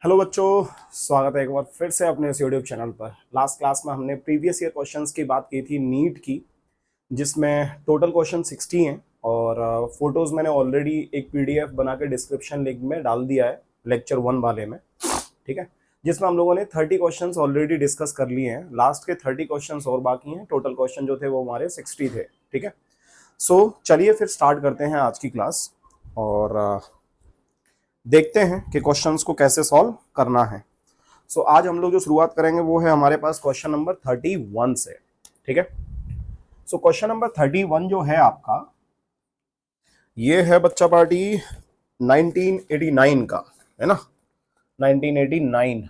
Hello बच्चों, स्वागत है एक बार फिर से अपने इस यूट्यूब चैनल पर। लास्ट क्लास में हमने प्रीवियस ईयर क्वेश्चंस की बात की थी नीट की, जिसमें टोटल क्वेश्चन 60 हैं और फोटोज मैंने ऑलरेडी एक पीडीएफ बना के डिस्क्रिप्शन लिंक में डाल दिया है लेक्चर 1 वाले में। ठीक है, जिसमें हम लोगों ने 30 क्वेश्चंस ऑलरेडी डिस्कस कर लिए हैं। लास्ट के 30 क्वेश्चंस और बाकी हैं। टोटल क्वेश्चन जो थे वो हमारे 60 थे। ठीक है, सो चलिए फिर स्टार्ट करते हैं आज की क्लास और देखते हैं कि क्वेश्चंस को कैसे सॉल्व करना है। सो आज हम लोग जो शुरुआत करेंगे वो है हमारे पास क्वेश्चन नंबर 31 से। ठीक है, सो क्वेश्चन नंबर 31 जो है आपका, ये है बच्चा पार्टी 1989 का, है ना, 1989।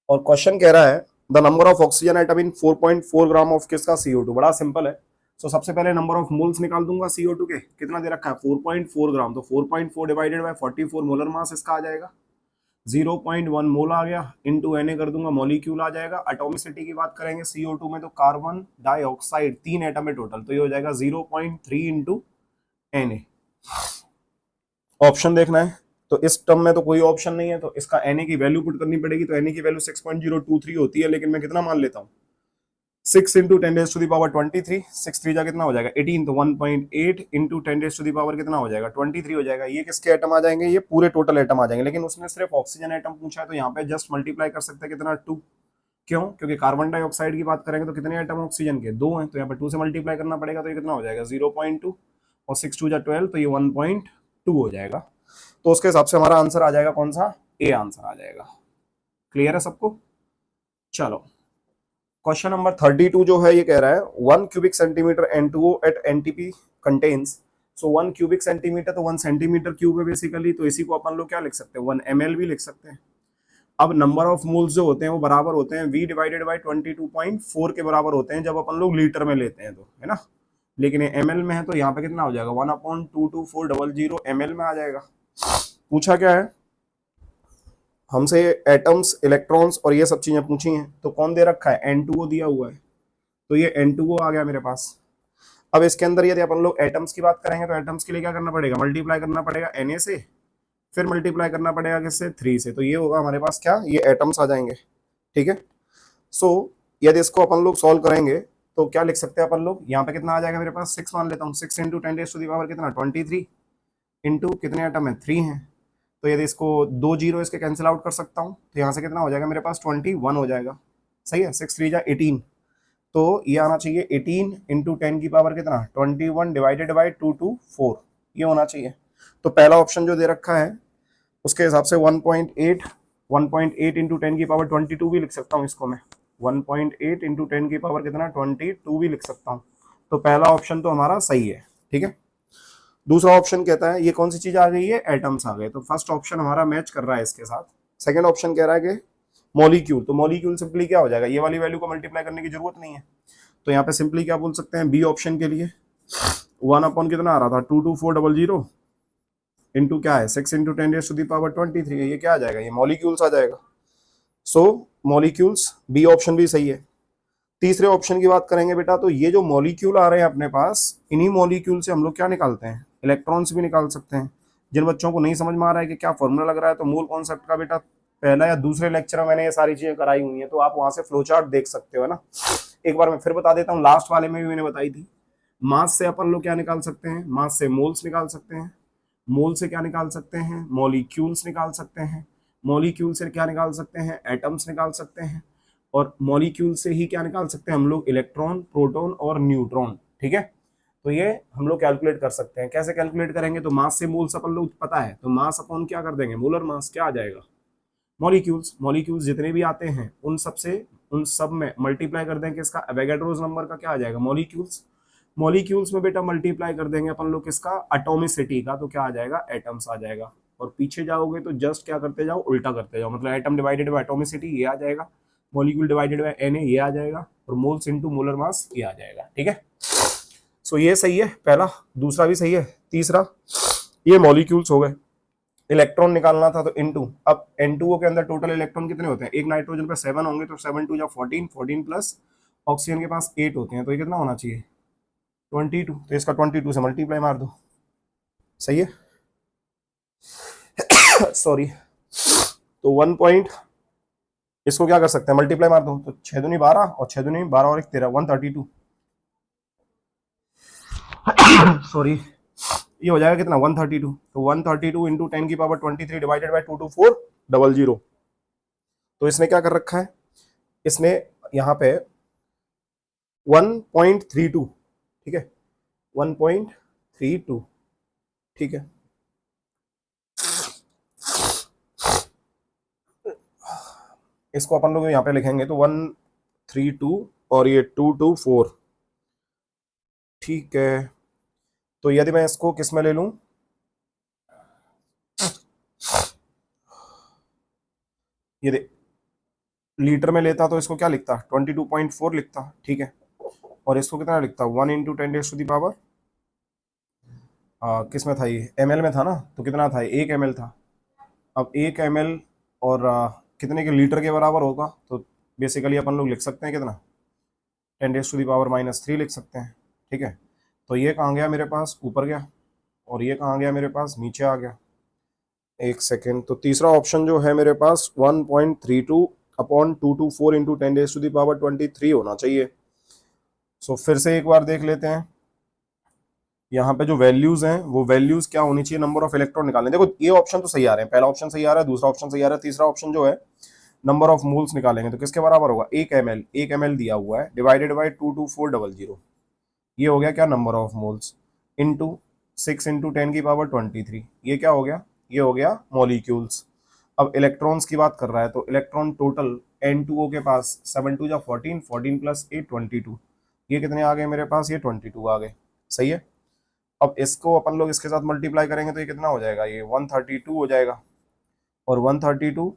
और क्वेश्चन कह रहा है the number of oxygen atom in 4.4 gram of किसका CO2। बड़ा सिंपल है। सो सबसे पहले नंबर ऑफ मोल्स निकाल दूंगा CO2 के। कितना दे रखा है 4.4 ग्राम, तो 4.4 डिवाइडेड बाय 44 मोलर मास इसका आ जाएगा। 0.1 मोल आ गया, इनटू Na कर दूंगा, मॉलिक्यूल आ जाएगा। एटॉमिसिटी की बात करेंगे CO2 में तो कार्बन डाइऑक्साइड 3 एटम है टोटल, तो ये हो जाएगा 0.3 इंटू Na। ऑप्शन देखना है, तो इस टर्म में तो कोई ऑप्शन नहीं है, तो इसका Na की वैल्यू पुट करनी पड़ेगी। तो Na की वैल्यू 6.023 होती है, लेकिन मैं कितना मान लेता हूँ 6 इंटू 10⁻23। 6 3 जा कितना हो जाएगा 18, तो 1.8 इंटू 10⁻⁻ कितना हो जाएगा 23 हो जाएगा। ये किसके एटम आ जाएंगे, ये पूरे टोटल एटम आ जाएंगे, लेकिन उसने सिर्फ ऑक्सीजन एटम पूछा है, तो यहाँ पे जस्ट मल्टीप्लाई कर सकते हैं कितना 2। क्यों? क्योंकि कार्बन डाइऑक्साइड की बात करेंगे तो कितने एटम ऑक्सीजन के 2 हैं, तो यहाँ पे 2 से मल्टीप्लाई करना पड़ेगा, तो ये कितना हो जाएगा 0.2 और 6 2 जा 12, तो ये 1.2 हो जाएगा। तो उसके हिसाब से हमारा आंसर आ जाएगा कौन सा, ए आंसर आ जाएगा। क्लियर है सबको? चलो क्वेश्चन नंबर 32 जो है ये कह रहा है 1 cubic centimetre N2O at NTP contains. So 1 cubic centimetre तो 1 सेंटीमीटर क्यूब है बेसिकली, तो इसी को अपन लोग क्या लिख सकते हैं 1 ml भी लिख सकते हैं। अब नंबर ऑफ मोल्स जो होते हैं वो बराबर होते हैं V डिवाइडेड बाई 22.4 के बराबर होते हैं जब अपन लोग लीटर में लेते हैं, तो है ना। लेकिन ये ml में है, तो यहाँ पे कितना हो जाएगा 1/22400 ml में आ जाएगा। पूछा क्या है हमसे, एटम्स, इलेक्ट्रॉन्स और ये सब चीजें पूछी हैं। तो कौन दे रखा है N2O दिया हुआ है, तो ये N2O आ गया मेरे पास। अब इसके अंदर यदि अपन लोग एटम्स की बात करेंगे तो एटम्स के लिए क्या करना पड़ेगा, मल्टीप्लाई करना पड़ेगा Na से, फिर मल्टीप्लाई करना पड़ेगा किससे 3 से, तो ये होगा हमारे पास क्या, ये एटम्स आ जाएंगे। ठीक है, सो यदि इसको अपन लोग सॉल्व करेंगे तो क्या लिख सकते हैं अपन लोग, यहाँ पे कितना आ जाएगा मेरे पास 6 मान लेता हूँ। 6 इंटू 10⁻⁻ कितना 23 इंटू कितने एटम है 3 है, तो यदि इसको 2 जीरो इसके कैंसिल आउट कर सकता हूँ, तो यहाँ से कितना हो जाएगा मेरे पास 21 हो जाएगा। सही है, 6 3 जा 18, तो ये आना चाहिए 18 इंटू 10 की पावर कितना 21 डिवाइडेड बाई 224, ये होना चाहिए। तो पहला ऑप्शन जो दे रखा है उसके हिसाब से 1.8 इंटू 10 की पावर 22 भी लिख सकता हूँ इसको मैं। 1.8 इंटू 10 की पावर कितना 22 भी लिख सकता हूँ। तो पहला ऑप्शन तो हमारा सही है। ठीक है, दूसरा ऑप्शन कहता है ये कौन सी चीज आ गई है, एटम्स आ गए, तो फर्स्ट ऑप्शन हमारा मैच कर रहा है इसके साथ। सेकंड ऑप्शन कह रहा है कि मॉलिक्यूल, तो मॉलिक्यूल सिंपली क्या हो जाएगा, ये वाली वैल्यू को मल्टीप्लाई करने की जरूरत नहीं है, तो यहाँ पे सिंपली क्या बोल सकते हैं बी ऑप्शन के लिए 1 अपॉन कितना आ रहा था 22400 इंटू क्या है 6 इंटू 10⁻23, ये क्या आ जाएगा, ये मॉलिक्यूल्स आ जाएगा। सो मॉलिक्यूल्स, बी ऑप्शन भी सही है। तीसरे ऑप्शन की बात करेंगे बेटा, तो ये जो मॉलिक्यूल आ रहे हैं अपने पास, इन्हीं मॉलिक्यूल से हम लोग क्या निकालते हैं, इलेक्ट्रॉन्स भी निकाल सकते हैं। जिन बच्चों को नहीं समझ में आ रहा है कि क्या फॉर्मूला लग रहा है, तो मूल कॉन्सेप्ट का बेटा पहला या दूसरे लेक्चर में मैंने ये सारी चीजें कराई हुई हैं, तो आप वहां से फ्लो चार्ट देख सकते हो, है ना। एक बार मैं फिर बता देता हूँ, लास्ट वाले में भी मैंने बताई थी। मास से अपन लोग क्या निकाल सकते हैं, मास से मोल्स निकाल सकते हैं, मोल से क्या निकाल सकते हैं, मॉलिक्यूल्स निकाल सकते हैं, मॉलिक्यूल से क्या निकाल सकते हैं, एटम्स निकाल सकते हैं, और मॉलिक्यूल से ही क्या निकाल सकते हैं हम लोग, इलेक्ट्रॉन, प्रोटॉन और न्यूट्रॉन। ठीक है, तो ये हम लोग कैलकुलेट कर सकते हैं। कैसे कैलकुलेट करेंगे, तो मास से मोल्स अपन लोग पता है, तो मास अपॉन क्या कर देंगे, मोलर मास, क्या आ जाएगा मॉलिक्यूल्स। मॉलिक्यूल्स जितने भी आते हैं उन सब में मल्टीप्लाई कर देंगे इसका एवोगाड्रोस नंबर का, क्या आ जाएगा मॉलिक्यूल्स। मॉलिक्यूल्स में बेटा मल्टीप्लाई कर देंगे अपन लोग किसका, एटॉमिसिटी का, तो क्या आ जाएगा एटम्स आ जाएगा। और पीछे जाओगे तो जस्ट क्या करते जाओ, उल्टा करते जाओ, मतलब एटम डिवाइडेड बाय एटॉमिसिटी ये आ जाएगा, मॉलिक्यूल डिवाइडेड बाय Na ये आ जाएगा, और मोल्स इनटू मोलर मास ये आ जाएगा। ठीक है, सो ये सही है पहला, दूसरा भी सही है, तीसरा ये मॉलिक्यूल्स हो गए। इलेक्ट्रॉन निकालना था तो इनटू, अब N2O के अंदर टोटल इलेक्ट्रॉन कितने होते हैं, एक नाइट्रोजन पे 7 होंगे, तो 7 2 जा 14, 14 प्लस ऑक्सीजन के पास 8 होते हैं, तो ये कितना होना चाहिए 22, तो इसका 22 से मल्टीप्लाई मार दो। सही है सॉरी तो 1 पॉइंट, इसको क्या कर सकते हैं, मल्टीप्लाई मार दो, तो 6 दूनी 12 और 6 दूनी 12 और 1 13, 132। सॉरी, ये हो जाएगा कितना, 132। तो 132 इंटू 10 की पावर 23 डिवाइडेड बाई 22400। तो इसने क्या कर रखा है, इसने यहाँ पे 1.32, ठीक है, 1.32, ठीक है। इसको अपन लोग यहाँ पे लिखेंगे तो 132 और ये 224, ठीक है। तो यदि मैं इसको किस में ले लूं, ये लीटर में लेता तो इसको क्या लिखता, 22.4 लिखता, ठीक है। और इसको कितना लिखता, 1 इंटू 10 किस में था, ये ml में था ना, तो कितना था, 1 ml था। अब 1 ml और कितने के लीटर के बराबर होगा, तो बेसिकली अपन लोग लिख सकते हैं कितना, 10 - 3 लिख सकते हैं, ठीक है। तो ये कहाँ गया मेरे पास, ऊपर गया, और ये कहाँ गया मेरे पास, नीचे आ गया। एक सेकेंड, तो तीसरा ऑप्शन जो है मेरे पास 1.32 अपॉन 224 इंटू 10 - 23 होना चाहिए। सो फिर से एक बार देख लेते हैं, यहाँ पे जो वैल्यूज हैं वो वैल्यूज क्या होनी चाहिए, नंबर ऑफ इलेक्ट्रॉन निकालने। देखो ये ऑप्शन तो सही आ रहे हैं, पहला ऑप्शन सही आ रहा है, दूसरा ऑप्शन सही आ रहा है, तीसरा ऑप्शन जो है नंबर ऑफ मोल्स निकालेंगे तो किसके बराबर होगा, 1 ml दिया हुआ है डिवाइडेड बाई 22400, ये हो गया क्या, number of moles, into 6 into 10 की पावर 23, ये क्या हो गया, ये हो गया मॉलिक्यूल्स। अब इलेक्ट्रॉन्स की बात कर रहा है तो इलेक्ट्रॉन टोटल N2O के पास 7 2 14, 14 प्लस 8 22, ये कितने आ गए मेरे पास, ये 22 आ गए, सही है। अब इसको अपन लोग इसके साथ मल्टीप्लाई करेंगे तो ये कितना हो जाएगा, ये 132 हो जाएगा, और 132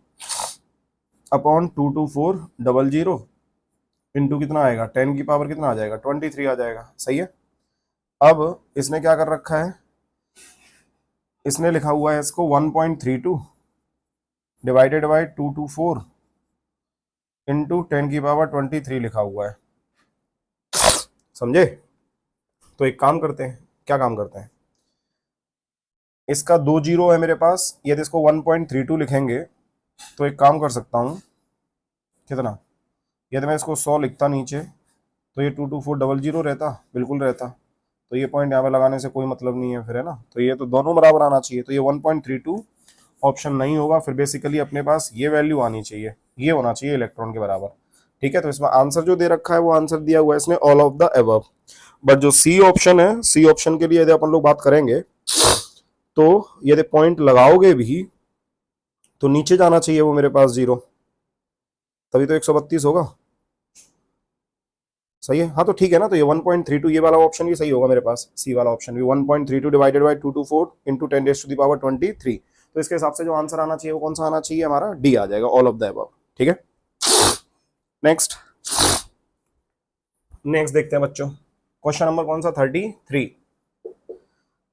अपॉन 22400 इंटू कितना आएगा, 10 की पावर कितना आ जाएगा, 23 आ जाएगा, सही है। अब इसने क्या कर रखा है, इसने लिखा हुआ है इसको 1.32 डिवाइडेड बाई 224 इंटू 10 की पावर 23 लिखा हुआ है, समझे। तो एक काम करते हैं, क्या काम करते हैं, इसका 2 जीरो है मेरे पास, यदि इसको 1.32 लिखेंगे तो एक काम कर सकता हूं, कितना, यदि मैं इसको 100 लिखता नीचे तो ये 22400 रहता, बिल्कुल रहता। तो ये पॉइंट यहाँ पे लगाने से कोई मतलब नहीं है फिर, है ना, तो ये तो दोनों बराबर आना चाहिए, तो ये 1.32 ऑप्शन नहीं होगा, फिर बेसिकली अपने पास ये वैल्यू आनी चाहिए, ये होना चाहिए इलेक्ट्रॉन के बराबर, ठीक है। तो इसमें आंसर जो दे रखा है वो आंसर दिया हुआ है इसने all of the above. But जो सी ऑप्शन है, सी ऑप्शन के लिए यदि अपन लोग बात करेंगे तो यदि पॉइंट लगाओगे भी तो नीचे जाना चाहिए वो मेरे पास 0, तभी तो 132 होगा, सही है। हाँ तो ठीक है ना, तो ये 1.32 ये वाला ऑप्शन भी सही होगा मेरे पास, सी वाला ऑप्शन भी 1.32 डिवाइडेड बाई 224 इंटू 10 - 23, तो इसके हिसाब से जो आंसर आना चाहिए वो कौन सा आना चाहिए, हमारा डी आ जाएगा, ऑल ऑफ द अबव, ठीक है। नेक्स्ट, नेक्स्ट देखते हैं बच्चों, क्वेश्चन नंबर कौन सा,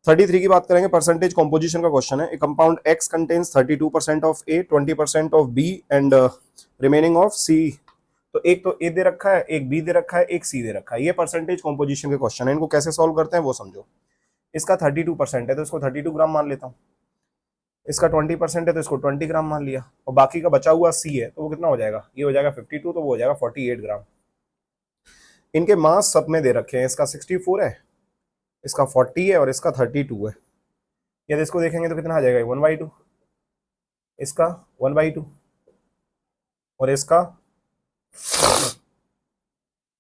33 की बात करेंगे, परसेंटेज कॉम्पोजिशन का क्वेश्चन है। A compound X contains 32% of A, 20% of B and remaining of C. तो एक तो ए दे रखा है, एक बी दे रखा है, एक सी दे रखा है, ये परसेंटेज कॉम्पोजिशन के क्वेश्चन है, इनको कैसे सॉल्व करते हैं वो समझो। इसका 32% है तो इसको 32 ग्राम मान लेता हूँ, इसका 20% है तो इसको 20 ग्राम मान लिया, और बाकी का बचा हुआ सी है तो वो कितना हो जाएगा, ये हो जाएगा 52, तो वो हो जाएगा 48 ग्राम। इनके मास सब में दे रखे हैं, इसका 64 है, इसका 40 है और इसका 32 है। यदि इसको देखेंगे तो कितना आ जाएगा, 1/2, इसका 1/2 और इसका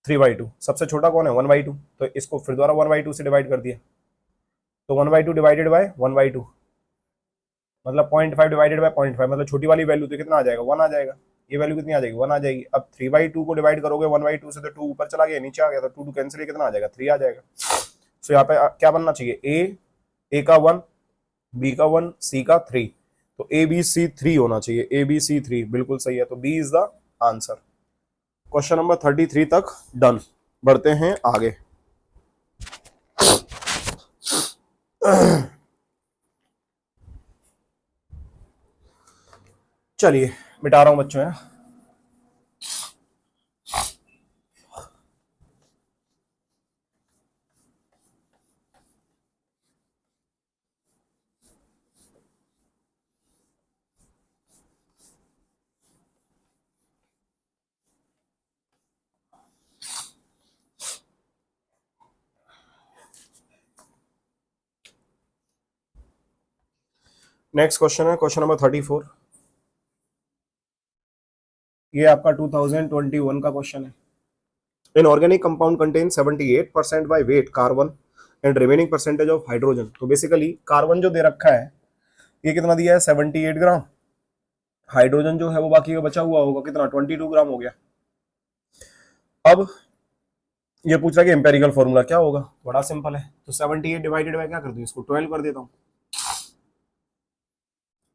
3/2, सबसे छोटा कौन है, 1/2, तो इसको फिर दोबारा 1/2 से डिवाइड कर दिया, तो 1/2 डिवाइडेड बाय 1/2 मतलब 0.5 डिवाइडेड बाय 0.5, मतलब छोटी वाली वैल्यू तो कितना आ जाएगा, 1 आ जाएगा। ये वैल्यू कितनी आ जाएगी, 1 आ जाएगी। अब 3/2 को डिवाइड करोगे 1/2 से तो 2 ऊपर चला गया, नीचे आ गया, तो 2 2 कैंसिल, कितना आ जाएगा, 3 आ जाएगा। सो यहाँ पे क्या बनना चाहिए, ए का 1, बी का 1, सी का 3, तो ए बी सी 3 होना चाहिए, ए बी सी 3 बिल्कुल सही है, तो B is the answer. Question number 33 तक डन, बढ़ते हैं आगे। चलिए मिटा रहा हूं बच्चों, है नेक्स्ट क्वेश्चन है क्वेश्चन नंबर 34। ये आपका 2021 का क्वेश्चन है। In organic compound contain 78% by weight carbon and remaining percentage of hydrogen. तो बेसिकली कार्बन जो दे रखा है ये कितना दिया है 78 ग्राम, हाइड्रोजन जो है वो बाकी का बचा हुआ होगा कितना 22 ग्राम हो गया। अब ये पूछ रहा है कि एम्पेरिकल फॉर्मूला क्या होगा, बड़ा सिंपल है। तो 78 डिवाइडेड बाय क्या कर दूं, इसको 12 कर देता हूं,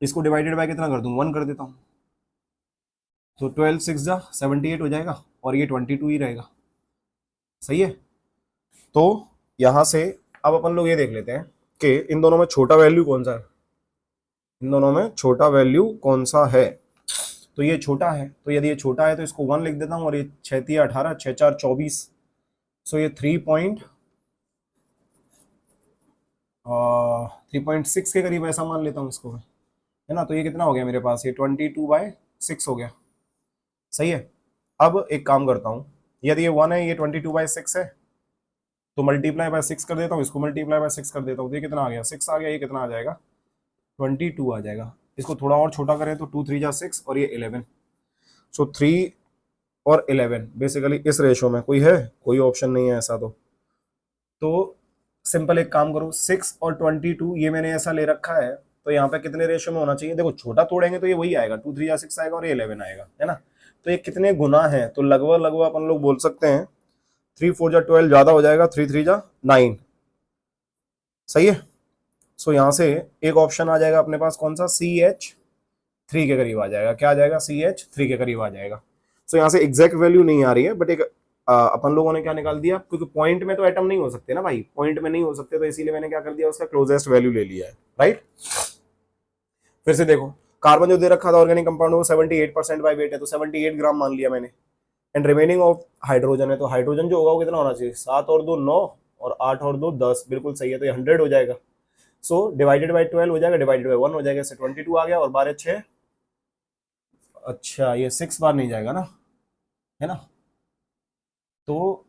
इसको डिवाइडेड बाय कितना कर दूं 1 कर देता हूं। तो 12 6 जा 78 हो जाएगा और ये 22 ही रहेगा, सही है। तो यहां से अब अपन लोग ये देख लेते हैं कि इन दोनों में छोटा वैल्यू कौन सा है, इन दोनों में छोटा वैल्यू कौन सा है। तो ये छोटा है, तो यदि ये छोटा है तो इसको 1 लिख देता हूं, और ये 6 18 6 4 24, सो ये 3.6 के करीब ऐसा मान लेता हूं इसको, है ना। तो ये कितना हो गया मेरे पास, ये 22/6 हो गया, सही है। अब एक काम करता हूं, यदि ये 1 है, ये 22/6 है, तो मल्टीप्लाई बाय 6 कर देता हूँ, इसको मल्टीप्लाई बाय 6 कर देता हूँ, तो ये कितना आ गया 6 आ गया, ये कितना आ जाएगा 22 आ जाएगा। इसको थोड़ा और छोटा करें तो 2 3 जा 6 और ये 11, सो 3 और 11 बेसिकली इस रेशो में कोई है, कोई ऑप्शन नहीं है ऐसा। तो सिंपल एक काम करो, 6 और 22 ये मैंने ऐसा ले रखा है, तो यहाँ पे कितने रेशो में होना चाहिए, देखो छोटा तोड़ेंगे तो ये वही आएगा 2 3 जा 6 आएगा और ये 11 आएगा, है ना। तो ये कितने गुना है, तो लगभग लगभग अपन लोग बोल सकते हैं 3 4 जा 12 ज्यादा हो जाएगा, 3 3 जा 9, सही है। सो यहाँ से एक ऑप्शन आ जाएगा अपने पास कौन सा, CH3 के करीब आ जाएगा, क्या आ जाएगा CH3 के करीब आ जाएगा। सो यहाँ से एग्जैक्ट वैल्यू नहीं आ रही है, बट एक अपन लोगों ने क्या निकाल दिया, क्योंकि पॉइंट में तो एटम नहीं हो सकते ना भाई, पॉइंट में नहीं हो सकते, तो इसीलिए मैंने क्या कर दिया, उसका क्लोजेस्ट वैल्यू ले लिया है, राइट। फिर से देखो, कार्बन जो दे रखा था ऑर्गेनिक कंपाउंड वो 78% बाय वेट है, तो 78 ग्राम मान लिया मैंने। एंड रिमेनिंग ऑफ हाइड्रोजन है, तो हाइड्रोजन जो होगा वो कितना होना चाहिए, 7 और 2 9 और 8 और 2 10, बिल्कुल सही है, तो ये 100 हो जाएगा। सो डिवाइडेड बाय 12 हो जाएगा, डिवाइडेड बाय 1 हो जाएगा, इससे 22 आ गया, और 12 6, अच्छा ये 6 बार नहीं जाएगा ना, है ना। तो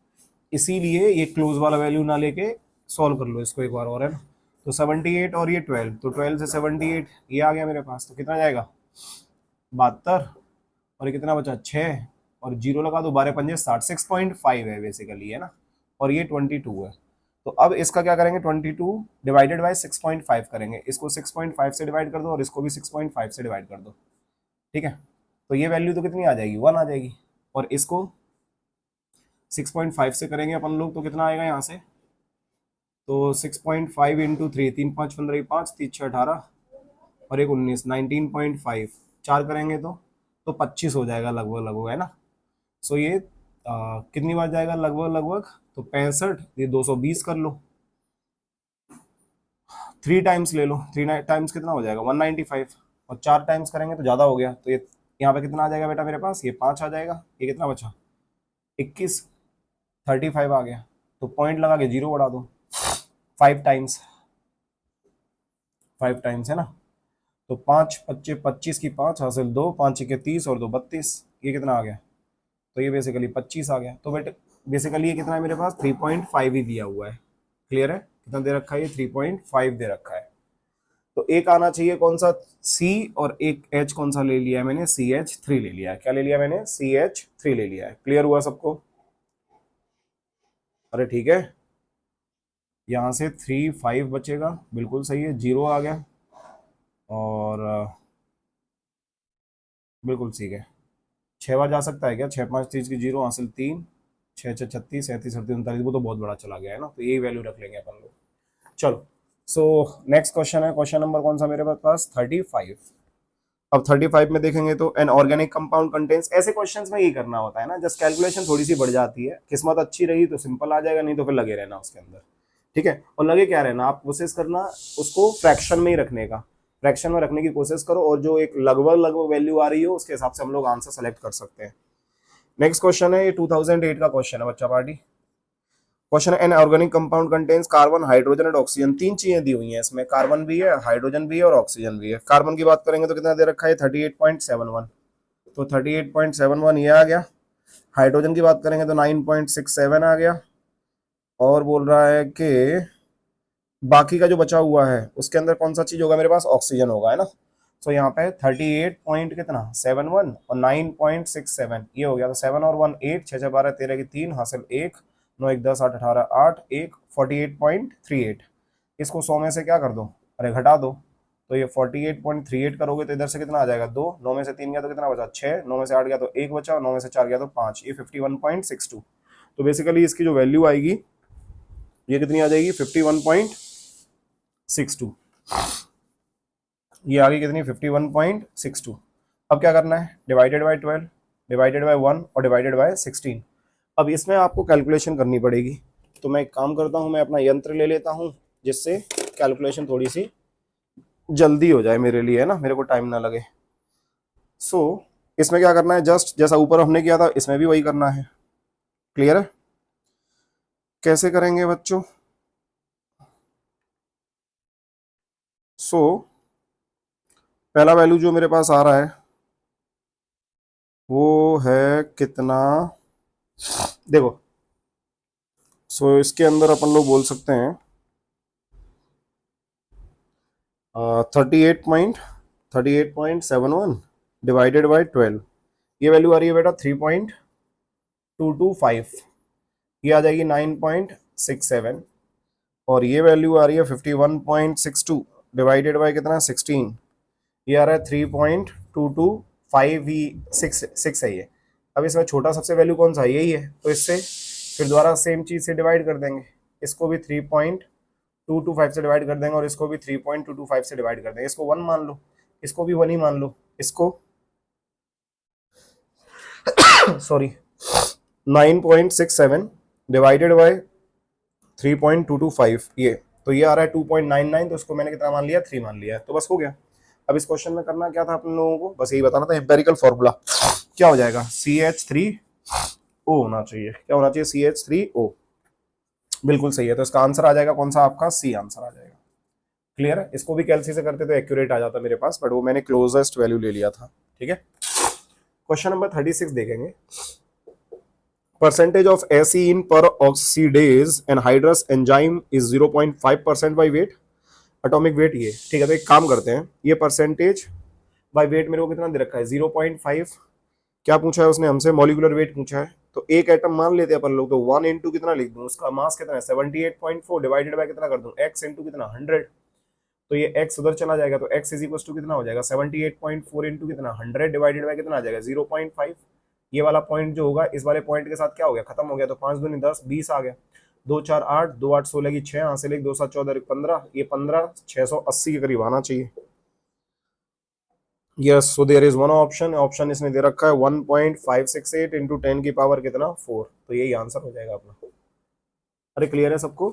इसीलिए ये क्लोज वाला वैल्यू ना लेके सॉल्व कर लो इसको एक बार और, है ना। तो 78 और ये 12, तो 12 से 78 ये आ गया मेरे पास, तो कितना जाएगा 72, और ये कितना बचा 6, और जीरो लगा दो, 12 पंजे 60, 6.5 है बेसिकली, है ना। और ये 22 है, तो अब इसका क्या करेंगे, 22 डिवाइडेड बाय 6.5 करेंगे, इसको 6.5 से डिवाइड कर दो और इसको भी 6.5 से डिवाइड कर दो, ठीक है। तो ये वैल्यू तो कितनी आ जाएगी 1 आ जाएगी, और इसको 6.5 से करेंगे अपन लोग तो कितना आएगा यहाँ से, तो 6.5 इंटू 3, 3 5 15 5 3 6 18 और एक 19, 19.5 चार करेंगे तो 25 हो जाएगा लगभग लगभग, है ना। सो ये कितनी बार जाएगा लगभग लगभग, तो 65, ये 220 कर लो, 3 टाइम्स ले लो, 3 टाइम्स कितना हो जाएगा 195, और 4 टाइम्स करेंगे तो ज़्यादा हो गया, तो ये यहाँ पे कितना आ जाएगा बेटा मेरे पास, ये 5 आ जाएगा, ये कितना बचा 21, 35 आ गया, तो पॉइंट लगा के जीरो बढ़ा दो, 5 टाइम्स, 5 टाइम्स, है ना। तो 5 25 25 की 5 हासिल 2, 5 के 30 और 2 32, ये कितना आ गया, तो ये बेसिकली 25 आ गया। तो बेटे बेसिकली ये कितना है मेरे पास 3.5 ही दिया हुआ है, क्लियर है, कितना दे रखा है ये 3.5 दे रखा है। तो एक आना चाहिए कौन सा C, और एक H कौन सा ले लिया है मैंने, CH3 ले लिया है, क्या ले लिया मैंने CH3 ले लिया है, क्लियर हुआ सबको, अरे ठीक है। यहाँ से 3 5 बचेगा, बिल्कुल सही है, 0 आ गया, और बिल्कुल ठीक है, 6 बार जा सकता है क्या, 6 5 30 की 0 हासिल 3, 6 6 36 37 38 39, वो तो बहुत बड़ा चला गया है ना, तो यही वैल्यू रख लेंगे अपन लोग। चलो, सो नेक्स्ट क्वेश्चन है, क्वेश्चन नंबर कौन सा मेरे पास 35। अब 35 में देखेंगे तो एन ऑर्गेनिक कंपाउंड कंटेन्स, ऐसे क्वेश्चंस में यही करना होता है ना, जस्ट कैलकुलेशन थोड़ी सी बढ़ जाती है, किस्मत अच्छी रही तो सिंपल आ जाएगा, नहीं तो फिर लगे रहना उसके अंदर, ठीक है। और लगे क्या रहना, आप कोशिश करना उसको फ्रैक्शन में ही रखने का, फ्रैक्शन में रखने की कोशिश करो, और जो एक लगभग लगभग वैल्यू आ रही हो उसके हिसाब से हम लोग आंसर सेलेक्ट कर सकते हैं। नेक्स्ट क्वेश्चन है, ये 2008 का क्वेश्चन है बच्चा पार्टी। क्वेश्चन है an organic compound contains carbon hydrogen and oxygen, 3 चीजें दी हुई हैं इसमें, कार्बन भी है, हाइड्रोजन भी है और ऑक्सीजन भी है। कार्बन की बात करेंगे तो कितना दे रखा है 38.71, तो 38.71 ये आ गया। हाइड्रोजन की बात करेंगे तो 9.67 आ गया, और बोल रहा है कि बाकी का जो बचा हुआ है उसके अंदर कौन सा चीज होगा मेरे पास, ऑक्सीजन होगा, है ना। तो यहाँ पे 38 पॉइंट कितना 71 और 9.67 ये हो गया। तो 7 और 1 8, 6 6 12 13 की 3 हासिल 1, 9 1 10 8 18 8 1 48.38। इसको 100 में से क्या कर दो, अरे घटा दो। तो ये 48.38 करोगे तो इधर से कितना आ जाएगा 2, 9 में से 3 गया तो कितना बचा 6, 9 में से 8 गया तो 1 बचा, और 9 में से 4 गया तो 5, ये 51.62। तो बेसिकली इसकी जो वैल्यू आएगी ये कितनी आ जाएगी 51.62। ये आ गई कितनी 51.62। अब क्या करना है, डिवाइडेड बाय 12, डिवाइडेड बाय 1 और डिवाइडेड बाय 16। अब इसमें आपको कैलकुलेशन करनी पड़ेगी। तो मैं एक काम करता हूं, मैं अपना यंत्र ले लेता हूं जिससे कैलकुलेशन थोड़ी सी जल्दी हो जाए मेरे लिए, है ना, मेरे को टाइम ना लगे। सो इसमें क्या करना है, जस्ट जैसा ऊपर हमने किया था इसमें भी वही करना है। क्लियर है? कैसे करेंगे बच्चों? सो पहला वैल्यू जो मेरे पास आ रहा है वो है कितना, देखो। सो इसके अंदर अपन लोग बोल सकते हैं 38.71 डिवाइडेड बाई 12। ये वैल्यू आ रही है बेटा 3.225, ये आ जाएगी 9.67, और ये वैल्यू आ रही है 51.62 डिवाइडेड बाई कितना 16, ये आ रहा है 3.225 ही 6 है ये। अब इसमें छोटा सबसे वैल्यू कौन सा है, यही है, तो इससे फिर दोबारा सेम चीज से डिवाइड कर देंगे। इसको भी 3.225 से डिवाइड कर देंगे और इसको भी 3.225 से डिवाइड कर देंगे। इसको 1 मान लो, इसको भी 1 ही मान लो, इसको सॉरी 9.67 डिवाइडेड बाय 3.225, ये तो ये आ रहा है 2.99, तो इसको मैंने कितना मान लिया 3 मान लिया, तो बस हो गया। अब इस क्वेश्चन में करना क्या था अपन लोगों को, बस यही बताना था एम्पेरिकल फॉर्मूला क्या हो जाएगा, CH3O होना चाहिए। क्या होना चाहिए, CH3O। बिल्कुल सही है, तो इसका आंसर आ जाएगा कौन सा, आपका सी आंसर आ जाएगा। क्लियर है? इसको भी कैलसी से करते तो एक्यूरेट आ जाता मेरे पास, बट वो मैंने क्लोजेस्ट वैल्यू ले लिया था। ठीक है, क्वेश्चन नंबर 36 देखेंगे। Percentage of acene per oxidase anhydrous enzyme is 0.5% by weight, atomic weight ये। ठीक है, तो एक काम करते हैं, ये परसेंटेज बाय वेट मेरे को कितना दे रखा है 0.5। क्या पूछा है उसने हमसे, मॉलिक्यूलर वेट पूछा है। तो एक एटम मान लेते हैं अपन लोग, तो 1 इंटू कितना लिख दूं, उसका मास कितना है 78.4 डिवाइडेड बाय कितना कर दूं x इंटू कितना 100। तो ये x उधर चला जाएगा, तो x इज इक्वल टू कितना हो जाएगा 78.4 इंटू कितना 100 डिवाइडेड बाय कितना आ जाएगा 0.5। ये वाला पॉइंट जो होगा इस वाले पॉइंट के साथ क्या हो गया, खत्म हो गया। तो 5 दूनी 10, 20 आ गया, 2 4 8, 2 8 16 की 6, हासिल 1 2 7 14 15, ये 15 680 के करीब आना चाहिए। Yes, so there is one option, option इसने दे रखा है 1.568 इंटू 10 की पावर कितना 4, तो यही आंसर हो जाएगा अपना। अरे क्लियर है सबको?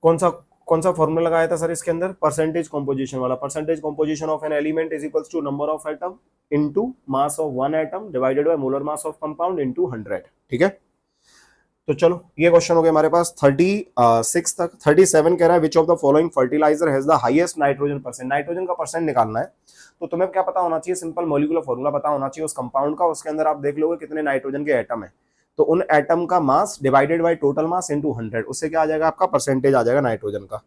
कौन सा कौन सा फॉर्मूला लगाया था सर इसके अंदर, परसेंटेज कॉम्पोजिशन वाला। Percentage composition of an element is equals to number of atom into mass of one atom divided by molar mass of compound into 100। ठीक है, तो चलो ये क्वेश्चन हो गया हमारे पास 36 तक। 37 कह रहा है which of the following fertiliser has the highest nitrogen percent. Nitrogen का परसेंट निकालना है, तो तुम्हें क्या पता होना चाहिए, सिंपल मॉलिक्यूलर फॉर्मूला पता होना चाहिए उस कंपाउंड का। उसके अंदर आप देख लोगे कितने नाइट्रोजन के एटम है, तो उन एटम का mass divided by total mass into 100, उससे क्या आ जाएगा आपका परसेंटेज आ जाएगा नाइट्रोजन का।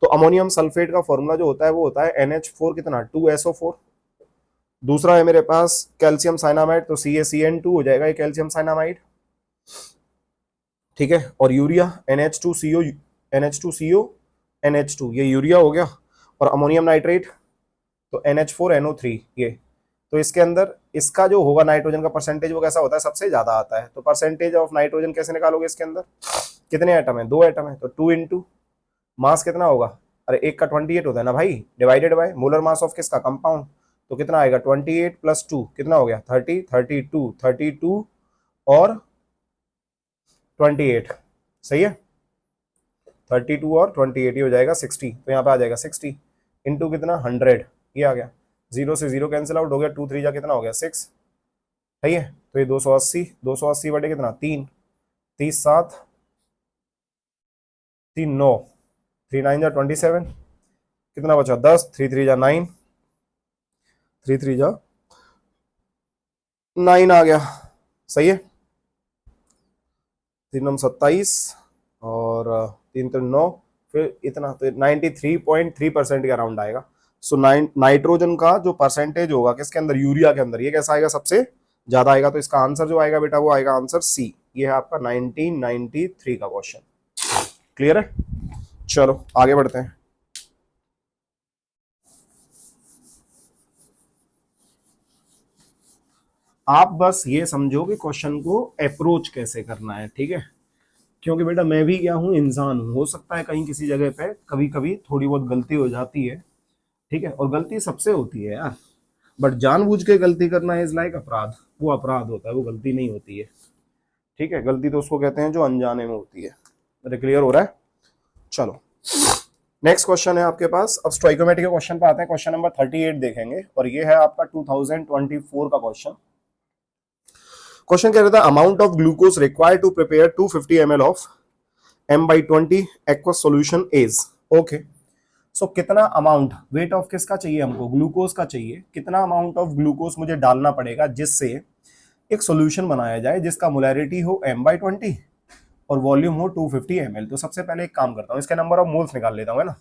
तो अमोनियम सल्फेट का फॉर्मूला जो होता है वो होता है NH4 कितना 2SO4। दूसरा है मेरे पास कैल्शियम साइनामाइड, तो CaCN2 हो जाएगा ये कैल्शियम साइनामाइड। ठीक है, और यूरिया NH2CO, NH2CO NH2, ये यूरिया हो गया। और अमोनियम नाइट्रेट तो NH4NO3 ये। तो इसके अंदर इसका जो होगा नाइट्रोजन का परसेंटेज वो कैसा होता है, सबसे ज्यादा आता है। तो परसेंटेज ऑफ नाइट्रोजन कैसे निकालोगे, इसके अंदर कितने एटम है, 2 एटम है, तो 2 इंटू मास कितना होगा, अरे एक का 28 होता है ना भाई, divided by molar mass of किसका कंपाउंड, तो कितना आएगा 28 प्लस 2 कितना हो गया 30, 32 और 28, सही है, 32 और 28 ये हो जाएगा 60। तो यहाँ पे आ जाएगा 60 इंटू कितना 100, ये आ गया, 0 से 0 कैंसिल आउट हो गया, 2 3 जा कितना हो गया 6, सही है। तो ये 280, 280 बटे कितना 3, 30 7 3 9, 3 9 जा 27, कितना बचा 10, 3 3 जा 9, 3 3 जा 9 आ गया, सही है। 3 9 27 और 3 तो 9, फिर इतना तो 93.3% के अराउंड आएगा। सो नाइट्रोजन का जो परसेंटेज होगा किसके अंदर, यूरिया के अंदर, ये कैसा आएगा, सबसे ज्यादा आएगा। तो इसका आंसर जो आएगा बेटा वो आएगा आंसर सी। ये है आपका 1993 का क्वेश्चन। क्लियर है? चलो आगे बढ़ते हैं। आप बस ये समझो कि क्वेश्चन को अप्रोच कैसे करना है, ठीक है? क्योंकि बेटा मैं भी क्या हूँ, इंसान हूँ, हो सकता है कहीं किसी जगह पे कभी कभी थोड़ी बहुत गलती हो जाती है, ठीक है? और गलती सबसे होती है यार, बट जानबूझ के गलती करना इज लाइक अपराध, वो अपराध होता है, वो गलती नहीं होती है, ठीक है? गलती तो उसको कहते हैं जो अनजाने में होती है। अरे क्लियर हो रहा है? चलो नेक्स्ट क्वेश्चन है आपके पास। अब स्टोइकोमेट्री के क्वेश्चन पे आते हैं। क्वेश्चन नंबर 38 देखेंगे और ये है आपका 2024 का क्वेश्चन। क्वेश्चन कह रहा था amount of glucose required to prepare 250 ml of M/20 aqueous solution is. Okay, so कितना अमाउंट, वेट ऑफ किसका चाहिए हमको, ग्लूकोज का चाहिए। कितना अमाउंट ऑफ ग्लूकोज मुझे डालना पड़ेगा जिससे एक सॉल्यूशन बनाया जाए जिसका मोलैरिटी हो M/20 और वॉल्यूम हो 250 ml। तो सबसे पहले एक काम करता हूँ, इसके नंबर ऑफ मोल्स निकाल लेता हूँ, है ना?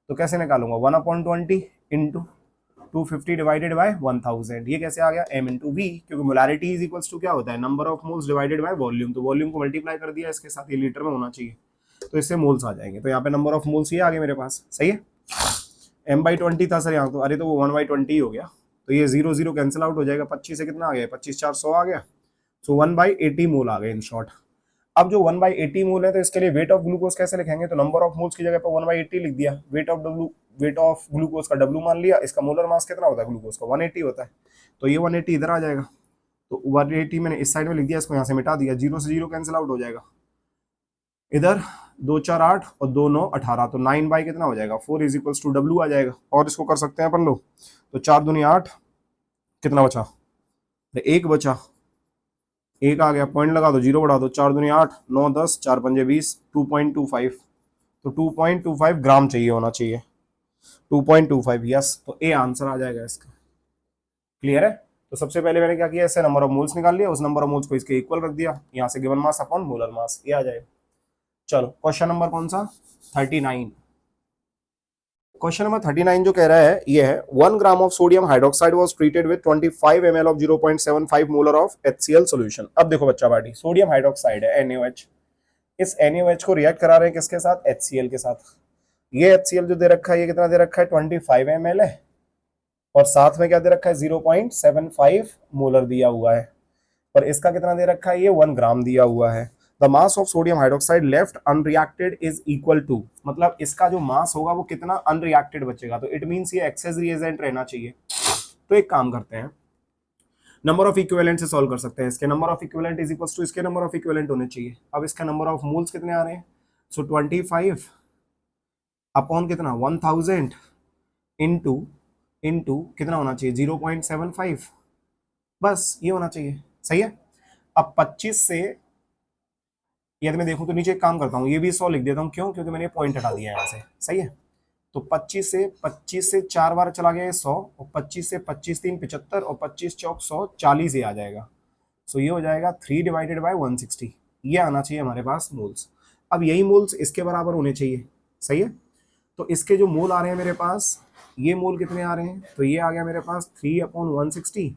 तो कैसे निकालूंगा, 1/20 इंटू 250 डिवाइडेड बाय 1000। ये कैसे आ गया, m इंटू वी, क्योंकि मोलैरिटी इज इक्वल्स टू क्या होता है, number of moles divided by volume. तो वॉल्यूम को मल्टीप्लाई कर दिया इसके साथ, ये लीटर में होना चाहिए, तो इससे मोल्स आ जाएंगे। तो यहाँ पे नंबर ऑफ मोल्स ये आ गए मेरे पास, सही है? M/20 था सर यहाँ तो, अरे तो वो 1/20 ही हो गया। तो ये 0 0 कैंसिल आउट हो जाएगा। 25 से कितना आ गया, 25 4 100 आ गया। सो 1/80 मोल आ गए इन शॉर्ट। अब जो 1/80 मोल है तो इसके लिए वेट ऑफ ग्लूकोज कैसे लिखेंगे, तो नंबर ऑफ मोल्स की जगह पर 1/80 लिख दिया। वेट ऑफ ग्लूकोज का W मान लिया। इसका मोलर मास कितना होता है ग्लूकोज का, 180 होता है। तो ये 180 इधर आ जाएगा। तो 180 मैंने इस साइड में लिख दिया, इसको यहाँ से मिटा दिया, 0 से 0 कैंसिल आउट हो जाएगा। इधर 2 4 8 और 2 9 18, तो 9 बाई कितना हो जाएगा, 4 इज इक्वल्स टू W आ जाएगा। और इसको कर सकते हैं अपन लोग, तो 4 दूनी 8, कितना बचा, एक बचा, एक आ गया, पॉइंट लगा दो, 0 बढ़ा दो, 4 दूनी 8, 9 10, 4 पंजे 20, 2.25। तो 2.25 ग्राम चाहिए, होना चाहिए 2.25। यस, तो ए आंसर आ जाएगा इसका। क्लियर है? तो सबसे पहले मैंने क्या किया, इससे नंबर ऑफ मोल्स निकाल लिया, उस नंबर ऑफ मोल्स को इसके इक्वल रख दिया, यहाँ से गिवन मास अपॉन मोलर मास, ये आ जाएगा। चलो क्वेश्चन नंबर कौन सा, 39। क्वेश्चन नंबर 39 जो कह रहा है ये है 1 gram of sodium hydroxide was treated with 25 ml of 0.75 molar of HCl solution. अब देखो बच्चा पार्टी, सोडियम हाइड्रोक्साइड है NaOH, इस NaOH को रिएक्ट करा रहे हैं किसके साथ, HCl के साथ। ये HCl जो दे रखा है ये कितना दे रखा है, 25 ml है, और साथ में क्या दे रखा है, 0.75 मोलर दिया हुआ है। पर इसका कितना दे रखा है, ये 1 ग्राम दिया हुआ है। The mass of sodium hydroxide left unreacted is equal to, मतलब इसका जो मास होगा वो कितना अनरिएक्टेड बचेगा। तो इट मींस ये एक्सेस रिएजेंट रहना चाहिए। तो एक काम करते हैं, नंबर ऑफ इक्विवेलेंट से सॉल्व कर सकते हैं। इसके number of equivalent is equal to इसके नंबर ऑफ इक्विवेलेंट होने चाहिए। अब इसका नंबर ऑफ मोल्स कितने आ रहे हैं, सो 25 अपॉन कितना 1000 इनटू इनटू कितना होना चाहिए, 0.75, बस ये होना चाहिए। सही है? अब 25 से, यदि मैं देखूं तो नीचे एक काम करता हूँ, ये भी 100 लिख देता हूँ, क्यों, क्योंकि मैंने पॉइंट हटा दिया है यहाँ से। सही है? तो 25 से 4 बार चला गया 100, और 25 से 25 3 75, और 25 चौक 100, 40 ही आ जाएगा। सो ये हो जाएगा 3 डिवाइडेड बाय 160, ये आना चाहिए हमारे पास मोल्स। अब यही मोल्स इसके बराबर होने चाहिए। सही है? तो इसके जो मोल आ रहे हैं मेरे पास, ये मोल कितने आ रहे हैं, तो ये आ गया मेरे पास 3/160